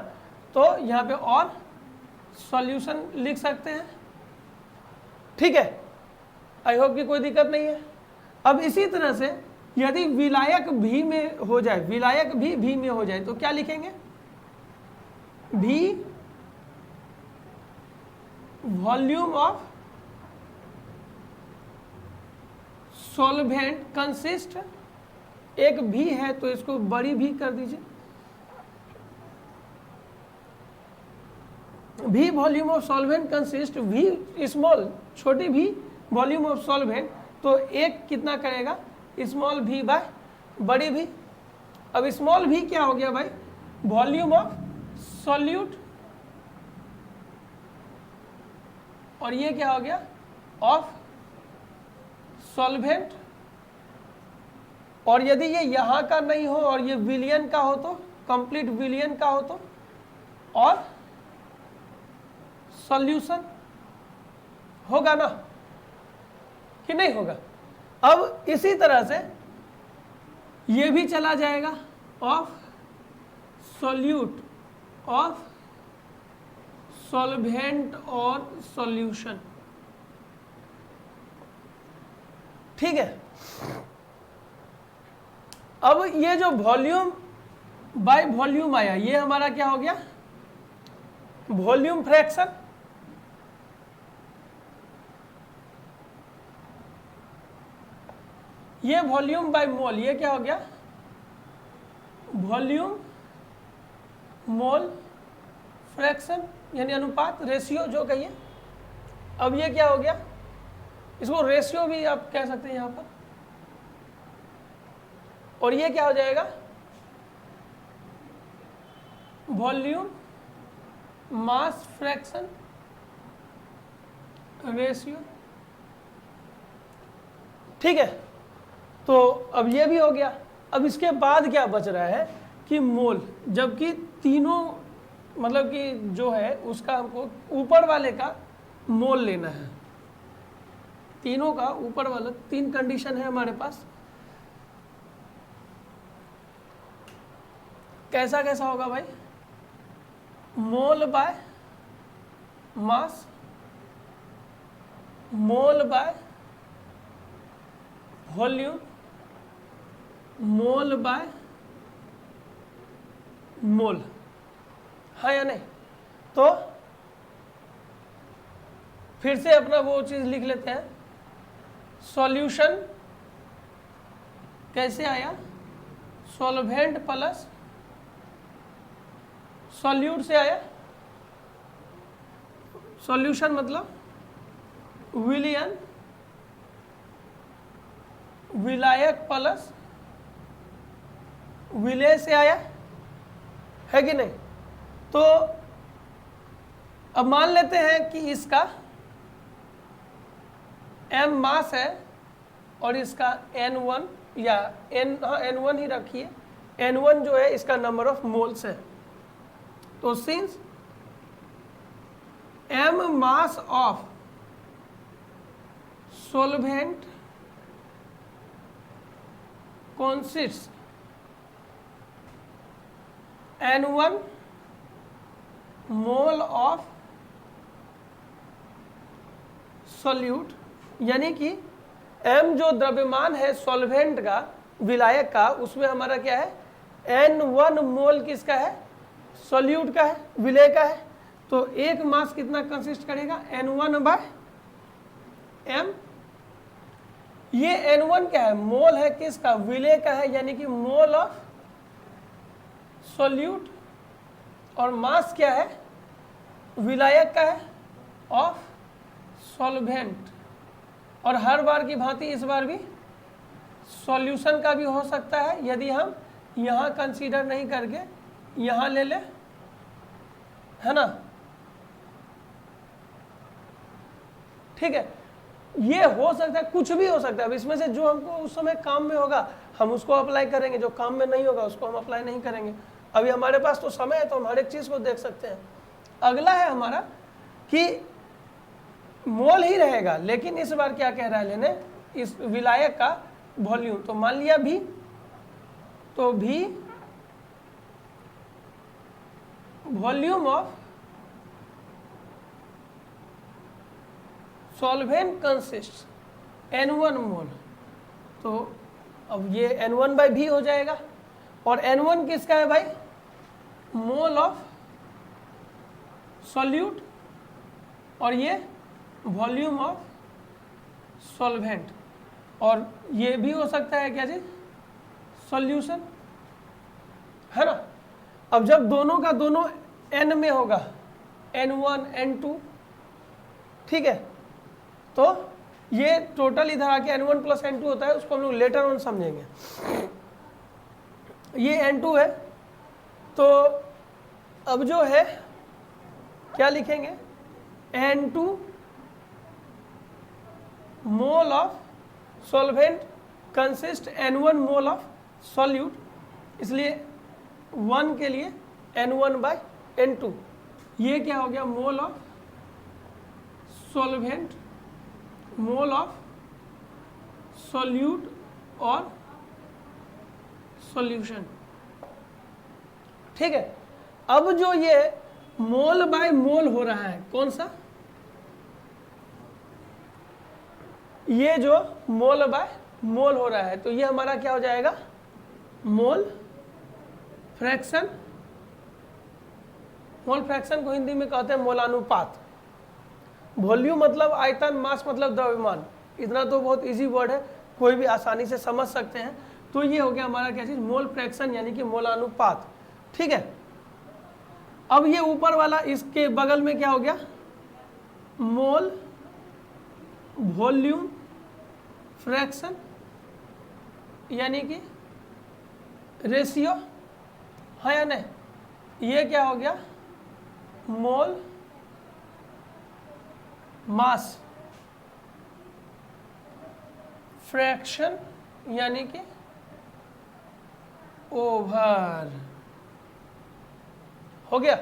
तो यहाँ पे और सॉल्यूशन लिख सकते हैं। ठीक है, आई होप कि कोई दिक्कत नहीं है। अब इसी तरह से यदि विलायक भी में हो जाए, विलायक भी में हो जाए तो क्या लिखेंगे, भी वॉल्यूम ऑफ सॉल्वेंट कंसिस्ट, एक भी है तो इसको बड़ी भी कर दीजिए, भी वॉल्यूम ऑफ सॉल्वेंट कंसिस्ट, भी स्मॉल छोटी भी वॉल्यूम ऑफ सॉल्वेंट, तो एक कितना करेगा, स्मॉल भी बाय बड़ी भी। अब स्मॉल भी क्या हो गया भाई, वॉल्यूम ऑफ सॉल्यूट, और ये क्या हो गया, ऑफ सॉल्वेंट। और यदि ये यहां का नहीं हो और ये विलियन का हो तो, कंप्लीट विलियन का हो तो, और सॉल्यूशन होगा ना कि नहीं होगा। अब इसी तरह से ये भी चला जाएगा, ऑफ सॉल्यूट ऑफ सॉल्वेंट और सॉल्यूशन, ठीक है। अब ये जो वॉल्यूम बाय वॉल्यूम आया, ये हमारा क्या हो गया, वॉल्यूम फ्रैक्शन। ये वॉल्यूम बाय मोल, ये क्या हो गया, वॉल्यूम मोल फ्रैक्शन, यानी अनुपात, रेशियो जो कहिए। अब ये क्या हो गया, इसको रेशियो भी आप कह सकते हैं यहां पर। और ये क्या हो जाएगा, वॉल्यूम मास फ्रैक्शन रेशियो, ठीक है। तो अब ये भी हो गया। अब इसके बाद क्या बच रहा है कि मोल, जबकि तीनों मतलब कि जो है उसका हमको ऊपर वाले का मोल लेना है, तीनों का ऊपर वाला, तीन कंडीशन है हमारे पास। कैसा कैसा होगा भाई, mole by mass, mole by volume, mole by mole, हाँ या नहीं। तो फिर से अपना वो चीज लिख लेते हैं, सॉल्यूशन कैसे आया, सॉल्वेंट प्लस सॉल्यूट से आया। सॉल्यूशन मतलब विलियन, विलायक प्लस विलेय से आया है कि नहीं। तो अब मान लेते हैं कि इसका m मास है और इसका n1 या n1 ही रखिए, n1 जो है इसका नंबर ऑफ मोल्स है। तो since m mass of solvent consists n1 mole of solute, यानी कि m जो द्रव्यमान है सॉल्वेंट का, विलायक का, उसमें हमारा क्या है, n1 मोल किसका है, सॉल्यूट का है, विलेय का है। तो एक मास कितना कंसिस्ट करेगा, n1 बाय m। ये n1 क्या है, मोल है किसका, विलेय का है, यानी कि मोल ऑफ सॉल्यूट। और मास क्या है, विलायक का है, ऑफ सॉल्वेंट। और हर बार की भांति इस बार भी सॉल्यूशन का भी हो सकता है, यदि हम यहाँ कंसीडर नहीं करके यहाँ ले ले, है ना, ठीक है। ये हो सकता है, कुछ भी हो सकता है। अब इसमें से जो हमको उस समय काम में होगा हम उसको अप्लाई करेंगे, जो काम में नहीं होगा उसको हम अप्लाई नहीं करेंगे। अभी हमारे पास तो समय है तो हम हर एक चीज को देख सकते हैं। अगला है हमारा कि मोल ही रहेगा, लेकिन इस बार क्या कह रहा है लेने, इस विलायक का वॉल्यूम। तो मान लिया भी, तो भी volume of solvent consist, N1 मोल। तो अब ये N1/V हो जाएगा, और N1 किसका है भाई? मोल ऑफ सॉल्यूट, और ये वॉल्यूम ऑफ सॉल्वेंट, और ये भी हो सकता है क्या चीज? सॉल्यूशन, है ना। अब जब दोनों का दोनों N में होगा, N1 N2, ठीक है, तो ये टोटल इधर आके N1 + N2 होता है, उसको हम लोग लेटर ऑन समझेंगे। ये N2 है, तो अब जो है क्या लिखेंगे? N2 mole of solvent consist N1 mole of solute, इसलिए 1 के लिए N1/N2। ये क्या हो गया? Mole of solvent, mole of solute और सॉल्यूशन, ठीक है। अब जो ये मोल बाय मोल हो रहा है, कौन सा? ये जो मोल बाय मोल हो रहा है, तो ये हमारा क्या हो जाएगा? Mole fraction. मोल फ्रैक्शन को हिंदी में कहते हैं मोलानुपात। वॉल्यूम मतलब आयतन, मास मतलब द्रव्यमान। इतना तो बहुत इजी वर्ड है, कोई भी आसानी से समझ सकते हैं। तो ये हो गया हमारा क्या चीज? मोल फ्रैक्शन, यानी कि मोलानुपात, ठीक है। अब ये ऊपर वाला, इसके बगल में क्या हो गया? मोल वॉल्यूम फ्रैक्शन, यानी कि रेशियो, है या नहीं? ये क्या हो गया? मोल मास फ्रैक्शन, यानी कि ओवर। हो गया,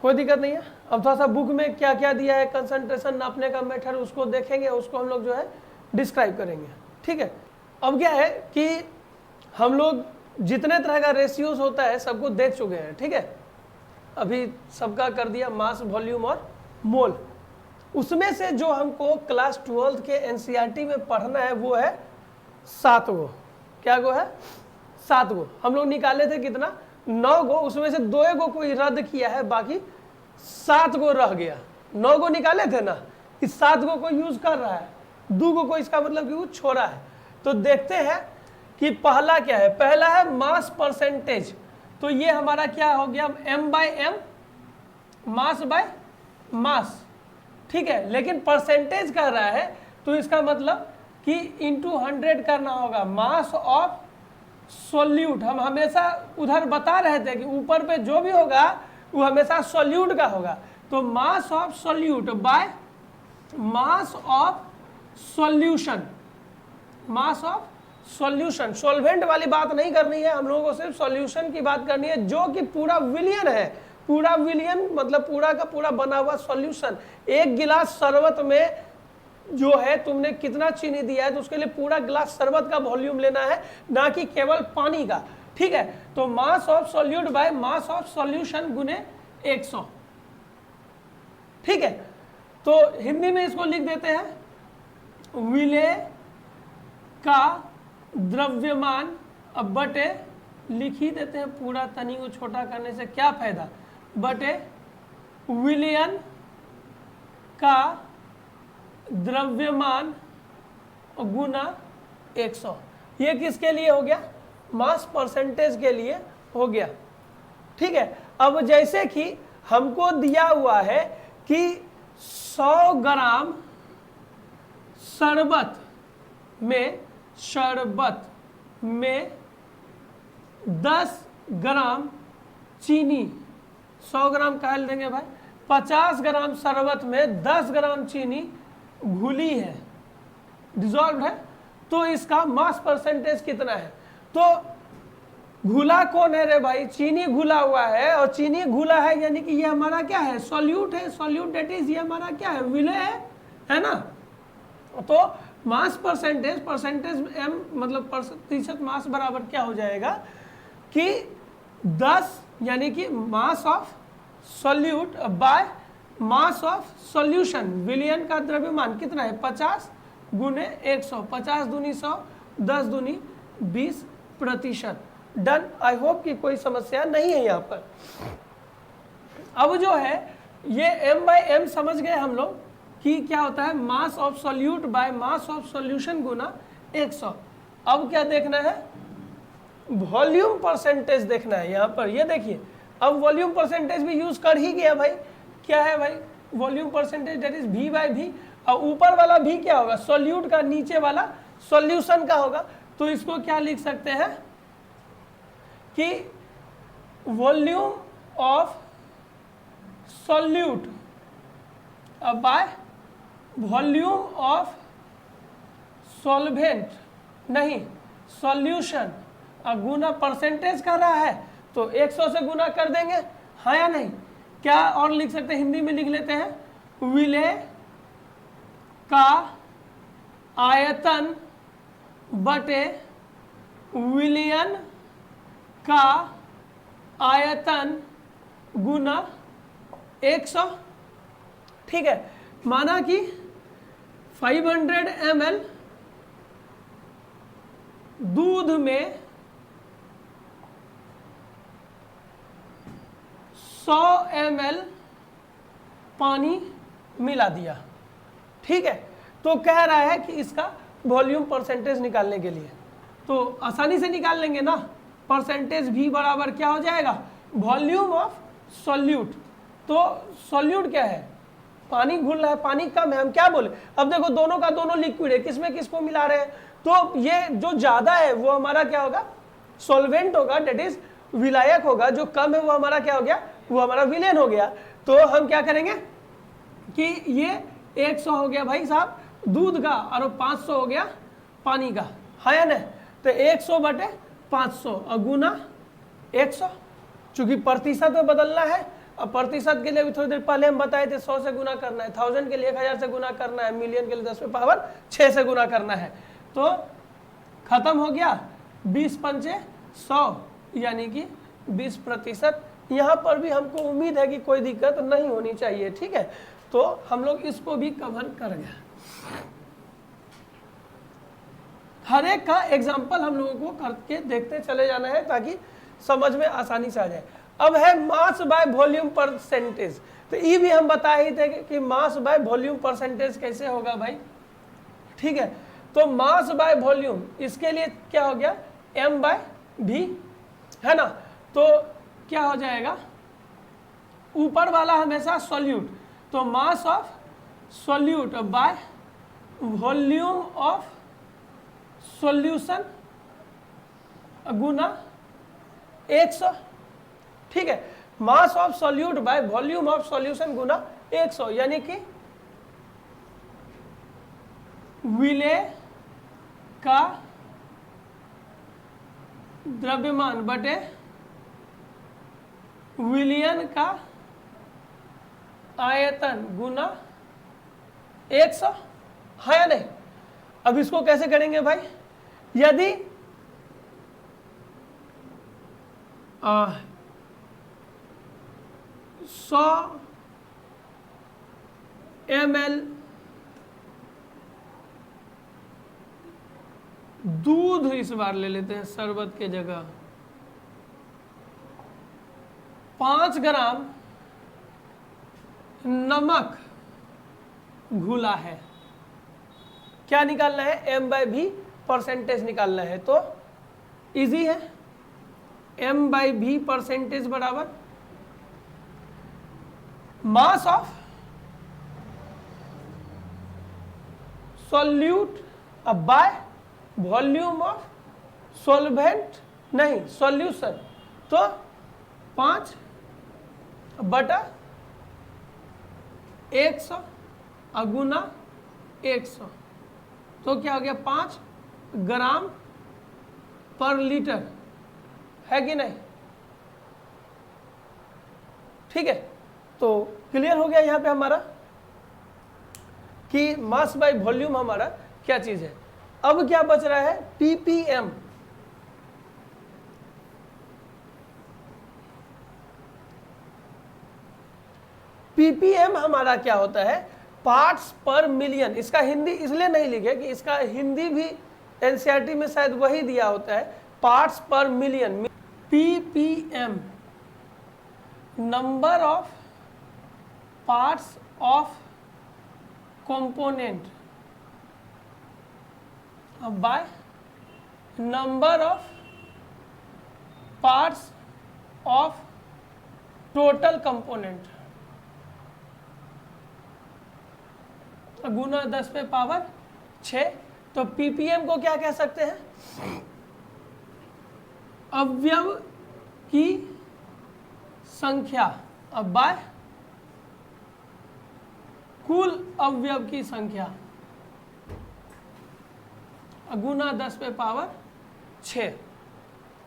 कोई दिक्कत नहीं है। अब थोड़ा सा बुक में क्या क्या दिया है कंसंट्रेशन नापने का मेथड, उसको देखेंगे, उसको हम लोग जो है डिस्क्राइब करेंगे, ठीक है। अब क्या है कि हम लोग जितने तरह का रेशियोज होता है सबको देख चुके हैं, ठीक है। अभी सबका कर दिया, मास, वॉल्यूम और मोल। उसमें से जो हमको क्लास 12 के एनसीईआरटी में पढ़ना है वो है 7 गो। क्या गो है? 7 गो। हम लोग निकाले थे कितना? 9 गो। उसमें से 2 गो कोई रद्द किया है, बाकी 7 गो रह गया। 9 गो निकाले थे ना, इस 7 गो को यूज कर रहा है, 2 गो को इसका मतलब कि वो छोड़ा है। तो देखते हैं कि पहला क्या है। पहला है मास परसेंटेज। तो ये हमारा क्या हो गया? M/M, मास बाय मास, ठीक है। लेकिन परसेंटेज कर रहा है, तो इसका मतलब कि इंटू 100 करना होगा। मास ऑफ सॉल्यूट, हम हमेशा उधर बता रहे थे कि ऊपर पे जो भी होगा वो हमेशा सॉल्यूट का होगा। तो mass of solute by mass of solution, mass of solution. Solvent वाली बात नहीं करनी है, हम लोगों को सिर्फ सॉल्यूशन की बात करनी है, जो कि पूरा विलियन है। पूरा विलियन मतलब पूरा का पूरा बना हुआ सॉल्यूशन। एक गिलास शरबत में जो है तुमने कितना चीनी दिया है, तो उसके लिए पूरा गिलास शरबत का वॉल्यूम लेना है, ना कि केवल पानी का, ठीक है। तो mass of solute by mass of solution गुने 100, ठीक है। तो हिंदी में इसको लिख देते हैं, विलेय का द्रव्यमान। अब बटे लिख ही देते हैं पूरा, तनी को छोटा करने से क्या फायदा, बटे विलियन का द्रव्यमान गुना 100। ये किसके लिए हो गया? मास परसेंटेज के लिए हो गया, ठीक है। अब जैसे कि हमको दिया हुआ है कि 100 ग्राम शरबत में 10 ग्राम चीनी, 100 ग्राम काहे देंगे भाई, 50 ग्राम शरबत में 10 ग्राम चीनी घुली है, डिजॉल्व है। तो इसका मास परसेंटेज कितना है? तो घुला कौन है रे भाई? चीनी घुला हुआ है, और चीनी घुला है यानी कि ये हमारा क्या है? सॉल्यूट है। सॉल्यूट डेट इज ये हमारा क्या है? विलेय है ना। तो मास परसेंटेज, परसेंटेज एम मतलब प्रतिशत मास बराबर क्या हो जाएगा कि 10 यानी कि mass of solute by mass of solution. विलियन का द्रव्यमान कितना है? 50, गुने 100, 50 दूनी 100, 10 दूनी 20%। डन। आई होप कि कोई समस्या नहीं है यहाँ पर। अब जो है ये m/m समझ गए हम लोग कि क्या होता है, mass of solute by mass of solution गुना 100। अब क्या देखना है, वॉल्यूम परसेंटेज देखना है यहाँ पर। ये देखिए अब वॉल्यूम परसेंटेज भी यूज कर ही गया भाई। क्या है भाई, volume percentage that is v/v, और ऊपर वाला भी क्या होगा, सॉल्यूट का, नीचे वाला सॉल्यूशन का होगा। तो इसको क्या लिख सकते हैं कि volume of solute by volume of solvent, नहीं सॉल्यूशन, गुना परसेंटेज कर रहा है तो 100 से गुना कर देंगे, हाँ या नहीं। क्या और लिख सकते हैं, हिंदी में लिख लेते हैं, विलेय का आयतन बटे विलयन का आयतन गुना 100। ठीक है, माना कि 500 ml दूध में 100 ml पानी मिला दिया। ठीक है, तो कह रहा है कि इसका वॉल्यूम परसेंटेज निकालने के लिए, तो आसानी से निकाल लेंगे ना। परसेंटेज भी बराबर क्या हो जाएगा, वॉल्यूम ऑफ सॉल्यूट। तो सॉल्यूट क्या है, पानी घुल रहा है, पानी कम है, हम क्या बोले, अब देखो दोनों का दोनों लिक्विड है, किसमें किसको मिला रहे हैं, तो ये जो ज्यादा है वो हमारा क्या होगा, सॉल्वेंट होगा, डेट इज विलायक होगा। जो कम है वो हमारा क्या हो गया, वो हमारा विलेन हो गया। तो हम क्या करेंगे कि ये 100 हो गया भाई साहब दूध का, और 500 हो गया पानी का, है या नहीं। तो 100 बटे 500 और गुना 100, चूंकि प्रतिशत में बदलना है, और प्रतिशत के लिए भी थोड़ी देर पहले हम बताए थे 100 से गुना करना है, 1000 के लिए 1000 से गुना करना है, मिलियन के लिए 10 पे पावर 6 से गुना करना है। तो खत्म हो गया, 20 पंचे 100 यानी कि 20%। यहाँ पर भी हमको उम्मीद है कि कोई दिक्कत नहीं होनी चाहिए। ठीक है, तो हम लोग इसको भी कवर कर गए। हर एक का एग्जाम्पल हम लोगों को करके देखते चले जाना है ताकि समझ में आसानी से आ जाए। अब है मास बाय वॉल्यूम परसेंटेज। तो ये भी हम बता ही थे कि मास बाय वॉल्यूम परसेंटेज कैसे होगा भाई। ठीक है, तो मास बाय वॉल्यूम, इसके लिए क्या हो गया, m/v है ना। तो क्या हो जाएगा, ऊपर वाला हमेशा सॉल्यूट, तो mass of solute by volume of solution गुना 100। ठीक है, mass of solute by volume of solution गुना 100, यानी कि विलेय का द्रव्यमान बटे विलयन का आयतन गुना 100, है या नहीं। अब इसको कैसे करेंगे भाई, यदि 100 ml दूध, इस बार ले लेते हैं शरबत के जगह, 5 ग्राम नमक घुला है, क्या निकालना है, m/v परसेंटेज निकालना है। तो इजी है, m/v परसेंटेज बराबर मास of solute by volume of solvent, नहीं सॉल्यूशन, तो 5 बटा 100 गुना 100, तो क्या हो गया, 5 ग्राम पर लीटर, है कि नहीं। ठीक है, तो क्लियर हो गया यहाँ पे हमारा कि मास बाय वॉल्यूम हमारा क्या चीज है। अब क्या बच रहा है, ppm। ppm हमारा क्या होता है, पार्ट्स पर मिलियन, इसका हिंदी इसलिए नहीं लिखे कि इसका हिंदी भी एनसीईआरटी में शायद वही दिया होता है, parts per million, PPM, number of parts of component by number of parts of total component गुना 10 पे पावर 6। तो पीपीएम को क्या कह सकते हैं, अवयव की संख्या, अब बाय कुल अवयव की संख्या गुना 10 पे पावर 6।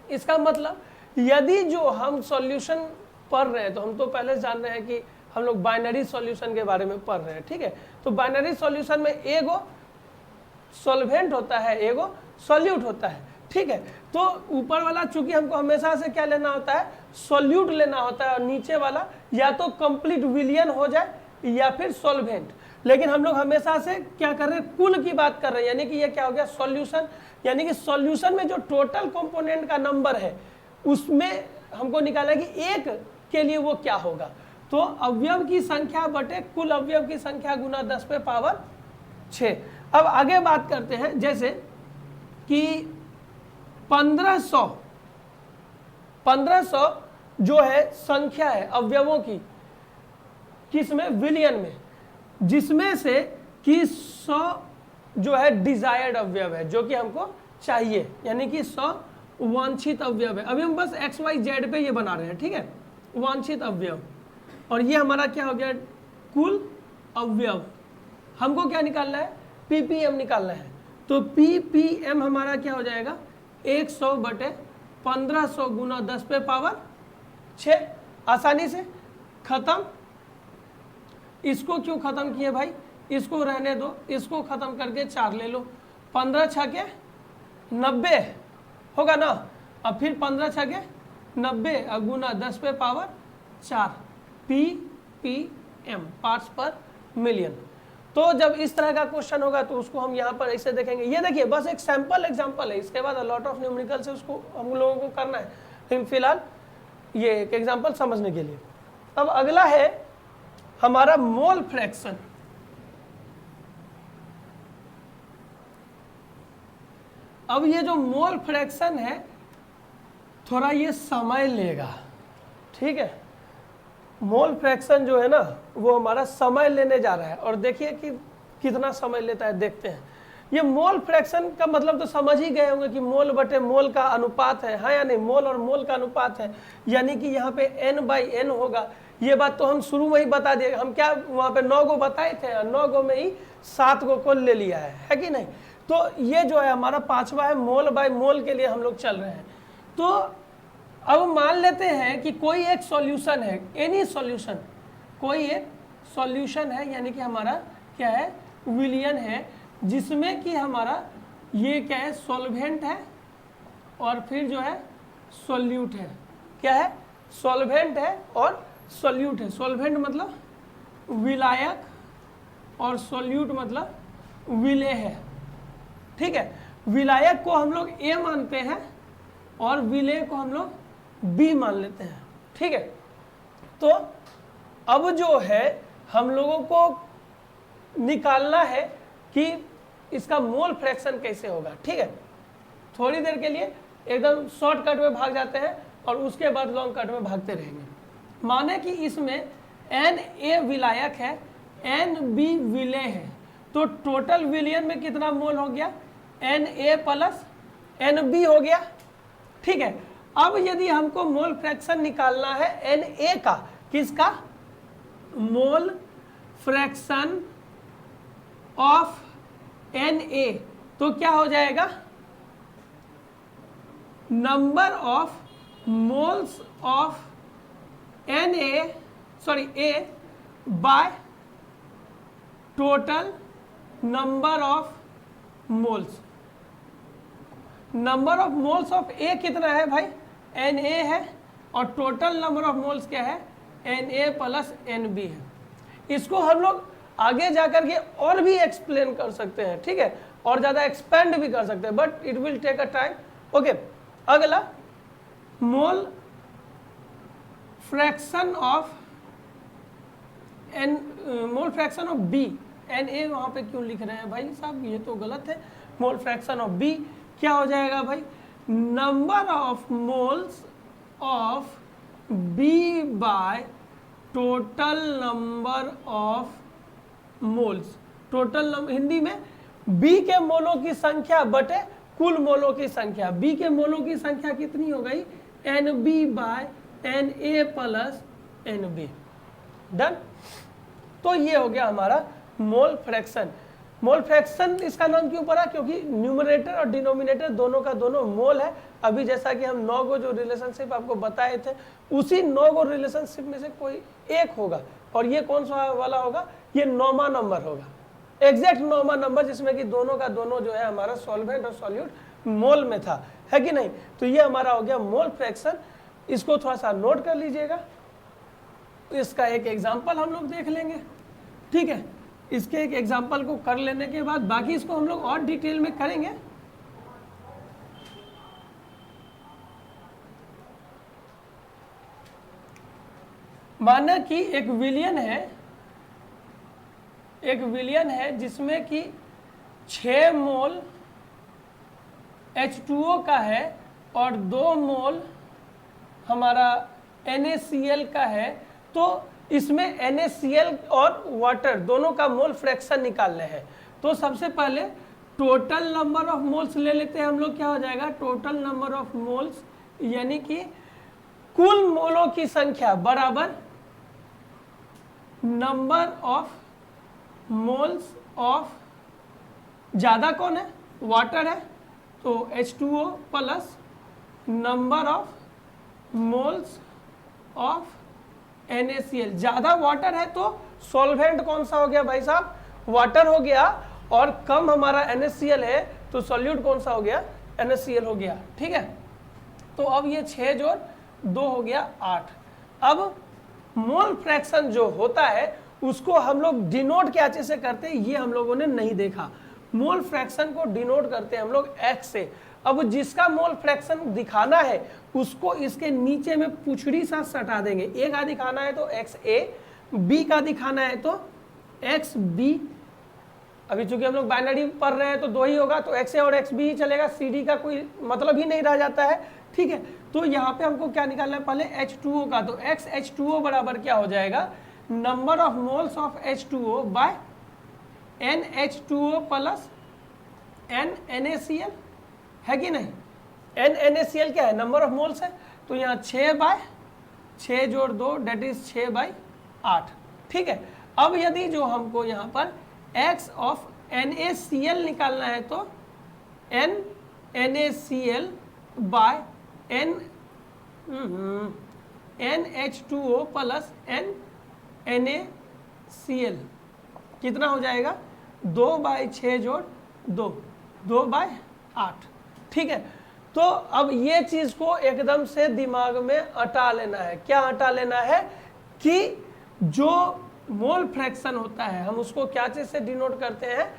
इसका मतलब यदि जो हम सॉल्यूशन पढ़ रहे हैं, तो हम तो पहले जान रहे हैं कि हम लोग बाइनरी सॉल्यूशन के बारे में पढ़ रहे हैं, ठीक है। तो बाइनरी सॉल्यूशन में एगो सॉल्वेंट होता है, एगो सॉल्यूट होता है, ठीक है। तो ऊपर वाला चूंकि हमको हमेशा से क्या लेना होता है, सॉल्यूट लेना होता है, और नीचे वाला या तो कंप्लीट विलियन हो जाए या फिर सॉल्वेंट। लेकिन हम लोग हमेशा से क्या कर रहे हैं, कुल की बात कर रहे हैं, यानी कि ये क्या हो गया, सॉल्यूशन। यानी कि सॉल्यूशन में जो टोटल कंपोनेंट का नंबर है उसमें हमको निकाला कि एक के लिए वो क्या होगा। तो अवयव की संख्या बटे कुल अवयव की संख्या गुना 10 पे पावर 6। अब आगे बात करते हैं, जैसे कि 1500 जो है संख्या है अवयवों की, किसमें, विलियन में, जिसमें से कि 100 जो है डिजायर्ड अवयव है, जो कि हमको चाहिए, यानी कि 100 वांछित अवयव है। अभी हम बस XYZ पे ये बना रहे हैं, ठीक है, वांछित अवयव। और ये हमारा क्या हो गया, कुल अवयव। हमको क्या निकालना है, पीपीएम निकालना है। तो पीपीएम हमारा क्या हो जाएगा, 100 बटे 1500 गुना 10 पे पावर 6। आसानी से खत्म। इसको क्यों खत्म किए भाई, इसको रहने दो, इसको खत्म करके 4 ले लो, 15 छके 90 होगा ना। अब फिर 15 छके 90 गुना 10 पे power 4, ppm, parts per million. तो जब इस तरह का क्वेश्चन होगा तो उसको हम यहाँ पर ऐसे देखेंगे। ये देखिए बस एक सैंपल एग्जांपल है, इसके बाद लॉट ऑफ न्यूमेरिकल से उसको हम लोगों को करना है, लेकिन फिलहाल ये एक एग्जांपल समझने के लिए। अब अगला है हमारा मोल फ्रैक्शन। अब ये जो मोल फ्रैक्शन है थोड़ा ये समय लेगा, ठीक है। मोल फ्रैक्शन जो है ना वो हमारा समय लेने जा रहा है, और देखिए कि कितना समय लेता है, देखते हैं। ये मोल फ्रैक्शन का मतलब तो समझ ही गए होंगे कि मोल बटे मोल का अनुपात है, हाँ या नहीं, मोल और मोल का अनुपात है, यानी कि यहाँ पे n/n होगा। ये बात तो हम शुरू में ही बता दिए, हम क्या वहाँ पे 9 गो बताए थे, 9 गो में ही 7 गो को ले लिया है कि नहीं। तो ये जो है हमारा 5वां है, मोल बाय मोल के लिए हम लोग चल रहे हैं। तो अब मान लेते हैं कि कोई एक सॉल्यूशन है, एनी सॉल्यूशन, कोई एक सॉल्यूशन है, यानी कि हमारा क्या है, विलियन है, जिसमें कि हमारा ये क्या है, सॉल्वेंट है और फिर जो है सॉल्यूट है। क्या है, सॉल्वेंट है और सॉल्यूट है। सॉल्वेंट मतलब विलायक और सॉल्यूट मतलब विलेय है, ठीक है। विलायक को हम लोग A मानते हैं और विलेय को हम लोग B मान लेते हैं, ठीक है। तो अब जो है हम लोगों को निकालना है कि इसका मोल फ्रैक्शन कैसे होगा, ठीक है। थोड़ी देर के लिए एकदम शॉर्टकट में भाग जाते हैं और उसके बाद लॉन्ग कट में भागते रहेंगे। माने कि इसमें Na विलायक है, Nb विलेय है, तो टोटल विलियन में कितना मोल हो गया, Na प्लस Nb हो गया, ठीक है। अब यदि हमको मोल फ्रैक्शन निकालना है Na का, किसका, मोल फ्रैक्शन ऑफ Na, तो क्या हो जाएगा, number of moles of A bye total number of moles. Number of moles of A कितना है भाई, Na है, और टोटल नंबर ऑफ मोल्स क्या है, Na प्लस Nb है। इसको हम लोग आगे जाकर के और भी एक्सप्लेन कर सकते हैं, ठीक है, और ज़्यादा एक्सपेंड भी कर सकते हैं, but it will take a time. Okay, अगला mole fraction of mole fraction of B, N A वहाँ पे क्यों लिख रहे हैं भाई साहब, ये तो गलत है। मोल फ्रैक्शन ऑफ बी क्या हो जाएगा भाई, number of moles of B by total number of moles. Total Hindi में बी के मोलों की संख्या बटे कुल मोलों की संख्या। बी के मोलों की संख्या कितनी हो गई, N B by N A plus N B. Done. तो ये हो गया हमारा मोल फ्रैक्शन। मोल फ्रैक्शन इसका नाम क्यों पड़ा, क्योंकि न्यूमरेटर और डिनोमिनेटर दोनों का दोनों मोल है। अभी जैसा कि हम 9 को जो रिलेशनशिप आपको बताए थे, उसी 9 को रिलेशनशिप में से कोई एक होगा, और ये कौन सा वाला होगा, ये 9वां नंबर होगा, एग्जैक्ट 9वां नंबर, जिसमें कि दोनों का दोनों जो है हमारा सॉल्वेंट और सॉल्यूट मोल में था, है कि नहीं। तो ये हमारा हो गया मोल फ्रैक्शन। इसको थोड़ा सा नोट कर लीजिएगा। इसका एक एग्जाम्पल हम लोग देख लेंगे, ठीक है। इसके एक एग्जाम्पल को कर लेने के बाद बाकी इसको हम लोग और डिटेल में करेंगे। माना कि एक विलियन है जिसमें कि 6 मोल H2O का है और 2 मोल हमारा NaCl का है। तो इसमें NaCl और वाटर दोनों का मोल फ्रैक्शन निकालने हैं। तो सबसे पहले टोटल नंबर ऑफ मोल्स ले लेते हैं हम लोग। क्या हो जाएगा, टोटल नंबर ऑफ मोल्स यानी कि कुल मोलों की संख्या बराबर नंबर ऑफ मोल्स ऑफ, ज्यादा कौन है, वाटर है, तो H2O plus number of moles of NaCl। ज्यादा वाटर है तो सॉल्वेंट कौन सा हो गया भाई साहब, वाटर हो गया, और कम हमारा NaCl है तो सॉल्यूट कौन सा हो गया, NaCl हो गया, ठीक है। तो अब ये 6 जोड़ 2 हो गया 8। अब मोल फ्रैक्शन जो होता है उसको हम लोग डिनोट क्या चीज से करते हैं, ये हम लोगों ने नहीं देखा। मोल फ्रैक्शन को डिनोट करते हैं हम लोग X से। अब जिसका मोल फ्रैक्शन दिखाना है उसको इसके नीचे में पुछड़ी सा सटा देंगे। ए का दिखाना है तो XA, बी का दिखाना है तो XB। अभी चूंकि हम लोग बाइनरी पढ़ रहे हैं तो 2 ही होगा, तो XA और XB ही चलेगा, CD का कोई मतलब ही नहीं रह जाता है, ठीक है। तो यहाँ पे हमको क्या निकालना है, पहले H2O का, तो XH2O बराबर क्या हो जाएगा, number of moles of H2O by NH2O plus NaCl, है कि नहीं। NaCl क्या है, नंबर ऑफ मोल्स है, तो यहाँ 6 बाय 6 जोड़ 2 डेट इज 6 बाय 8, ठीक है। अब यदि जो हमको यहाँ पर X ऑफ NaCl निकालना है तो NaCl bye NH2O plus NaCl कितना हो जाएगा, 2 बाय 6 जोड़ 2, 2 बाय 8, ठीक है। तो अब ये चीज को एकदम से दिमाग में हटा लेना है। क्या हटा लेना है कि जो मोल फ्रैक्शन होता है हम उसको क्या चीज से डिनोट करते हैं,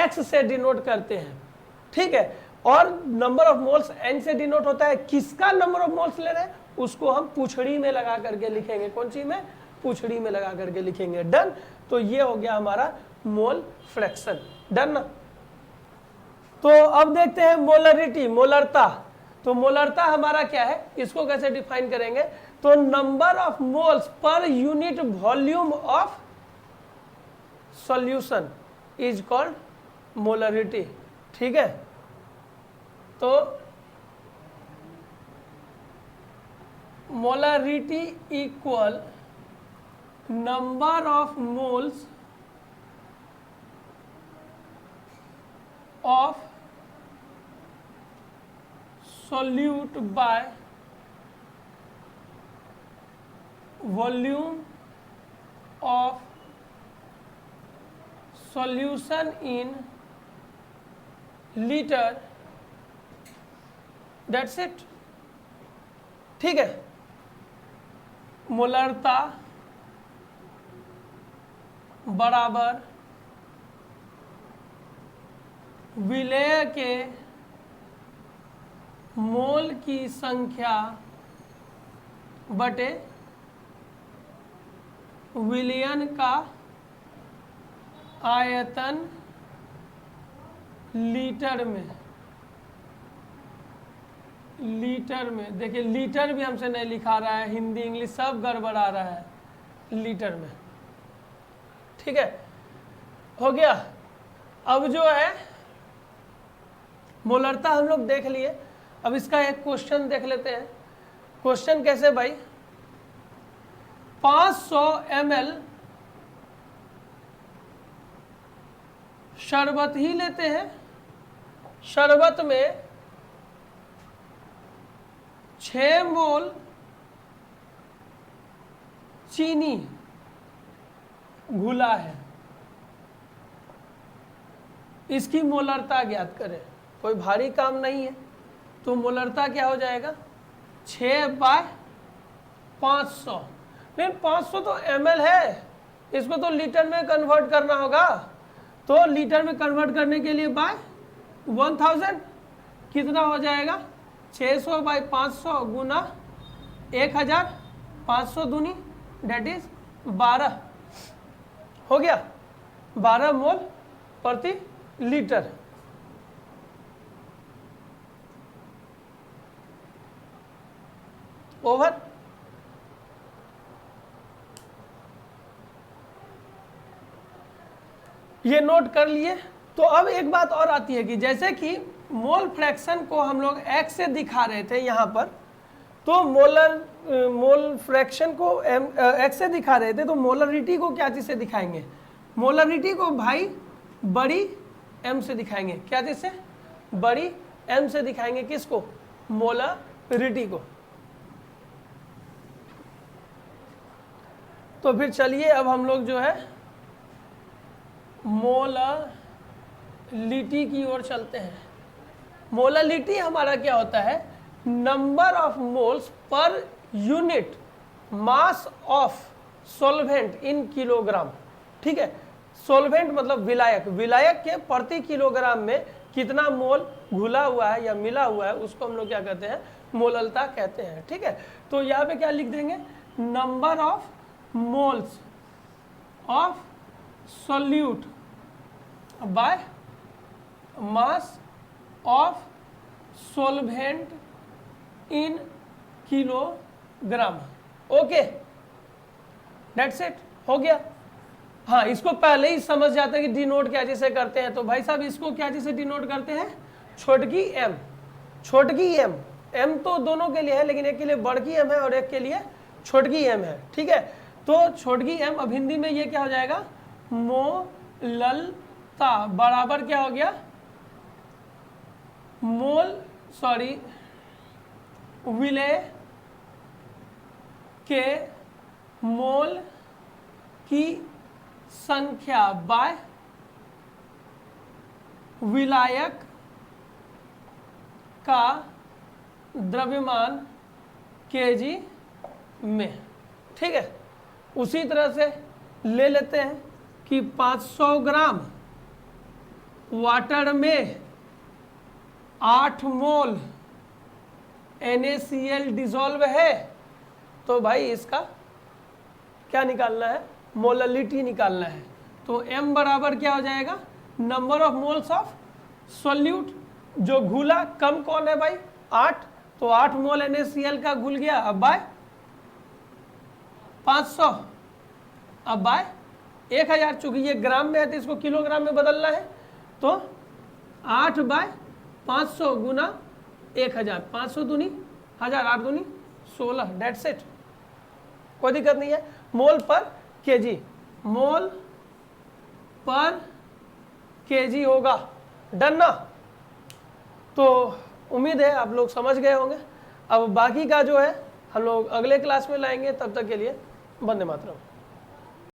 X से डिनोट करते हैं, ठीक है। और नंबर ऑफ मोल्स N से डिनोट होता है। किसका नंबर ऑफ मोल्स ले रहे हैं उसको हम पूछड़ी में लगा करके लिखेंगे। कौन सी में, पूछड़ी में लगा करके लिखेंगे। डन। तो ये हो गया हमारा मोल फ्रैक्शन। डन ना। तो अब देखते हैं मोलरिटी, मोलरता। तो मोलरता हमारा क्या है, इसको कैसे डिफाइन करेंगे, तो number of moles per unit volume of solution is called molarity, ठीक है। तो molarity equal number of moles of solute by volume of solution in liter, that's it, ठीक है। मोलरता बराबर विलेय के मोल की संख्या बटे विलयन का आयतन लीटर में। लीटर में देखिए, लीटर भी हमसे नहीं लिखा रहा है, हिंदी इंग्लिश सब गड़बड़ा रहा है, लीटर में। ठीक है, हो गया। अब जो है मोलरता हम लोग देख लिए, अब इसका एक क्वेश्चन देख लेते हैं। क्वेश्चन कैसे भाई, 500 ml शरबत ही लेते हैं, शरबत में 6 मोल चीनी घुला है, इसकी मोलरता ज्ञात करें। कोई भारी काम नहीं है, तो मोलरता क्या हो जाएगा, 6/500। नहीं, 500 तो ml है, इसको तो लीटर में कन्वर्ट करना होगा, तो लीटर में कन्वर्ट करने के लिए बाय 1000 कितना हो जाएगा, 600/500 गुना 1000, 500 दूनी डेट इज 12, हो गया 12 मोल प्रति लीटर। ओवर। ये नोट कर लिए। तो अब एक बात और आती है कि जैसे कि मोल फ्रैक्शन को हम लोग x से दिखा रहे थे यहाँ पर, तो मोल फ्रैक्शन को x से दिखा रहे थे, तो मोलरिटी को क्या चीज़ से दिखाएंगे, मोलरिटी को भाई बड़ी m से दिखाएंगे। क्या चीज़ से, बड़ी m से दिखाएंगे, किसको, मोलरिटी को। तो फिर चलिए अब हम लोग जो है मोलरिटी की ओर चलते हैं। मोलरिटी हमारा क्या होता है, number of moles per unit mass of solvent in kilogram. ठीक है, सॉल्वेंट मतलब विलायक, विलायक के प्रति किलोग्राम में कितना मोल घुला हुआ है या मिला हुआ है, उसको हम लोग क्या कहते हैं, मोललता कहते हैं। ठीक है, तो यहाँ पे क्या लिख देंगे, number of moles of solute bye mass of सोल्वेंट in kilogram. Okay, that's it, हो गया। हाँ, इसको पहले ही समझ जाते हैं कि डिनोट क्या चीज़ से करते हैं, तो भाई साहब इसको क्या चीज़ से डिनोट करते हैं, छोटकी एम। छोटकी एम, एम तो दोनों के लिए है, लेकिन एक के लिए बड़की एम है और एक के लिए छोटकी एम है। ठीक है, तो छोटकी एम, अब हिंदी में ये क्या हो जाएगा, मोललता बराबर क्या हो गया, विलेय के मोल की संख्या बाय विलायक का द्रव्यमान केजी में। ठीक है, उसी तरह से ले लेते हैं कि 500 ग्राम वाटर में 8 मोल NaCl डिसॉल्व है, तो भाई इसका क्या निकालना है, मोललिटी निकालना है। तो m बराबर क्या हो जाएगा, number of moles of solute, जो घुला कम कौन है भाई, 8, तो 8 मोल NaCl का घुल गया, अब बाय 500, अब बाय 1000, चूंकि ये ग्राम में है तो इसको किलोग्राम में बदलना है, तो 8/500 गुना 1000, 500 दूनी 1000, 8 दूनी 16, डेट्स इट, कोई दिक्कत नहीं है। मोल पर केजी, मोल पर केजी होगा, डन ना। तो उम्मीद है आप लोग समझ गए होंगे। अब बाकी का जो है हम लोग अगले क्लास में लाएंगे, तब तक के लिए वंदे मातरम।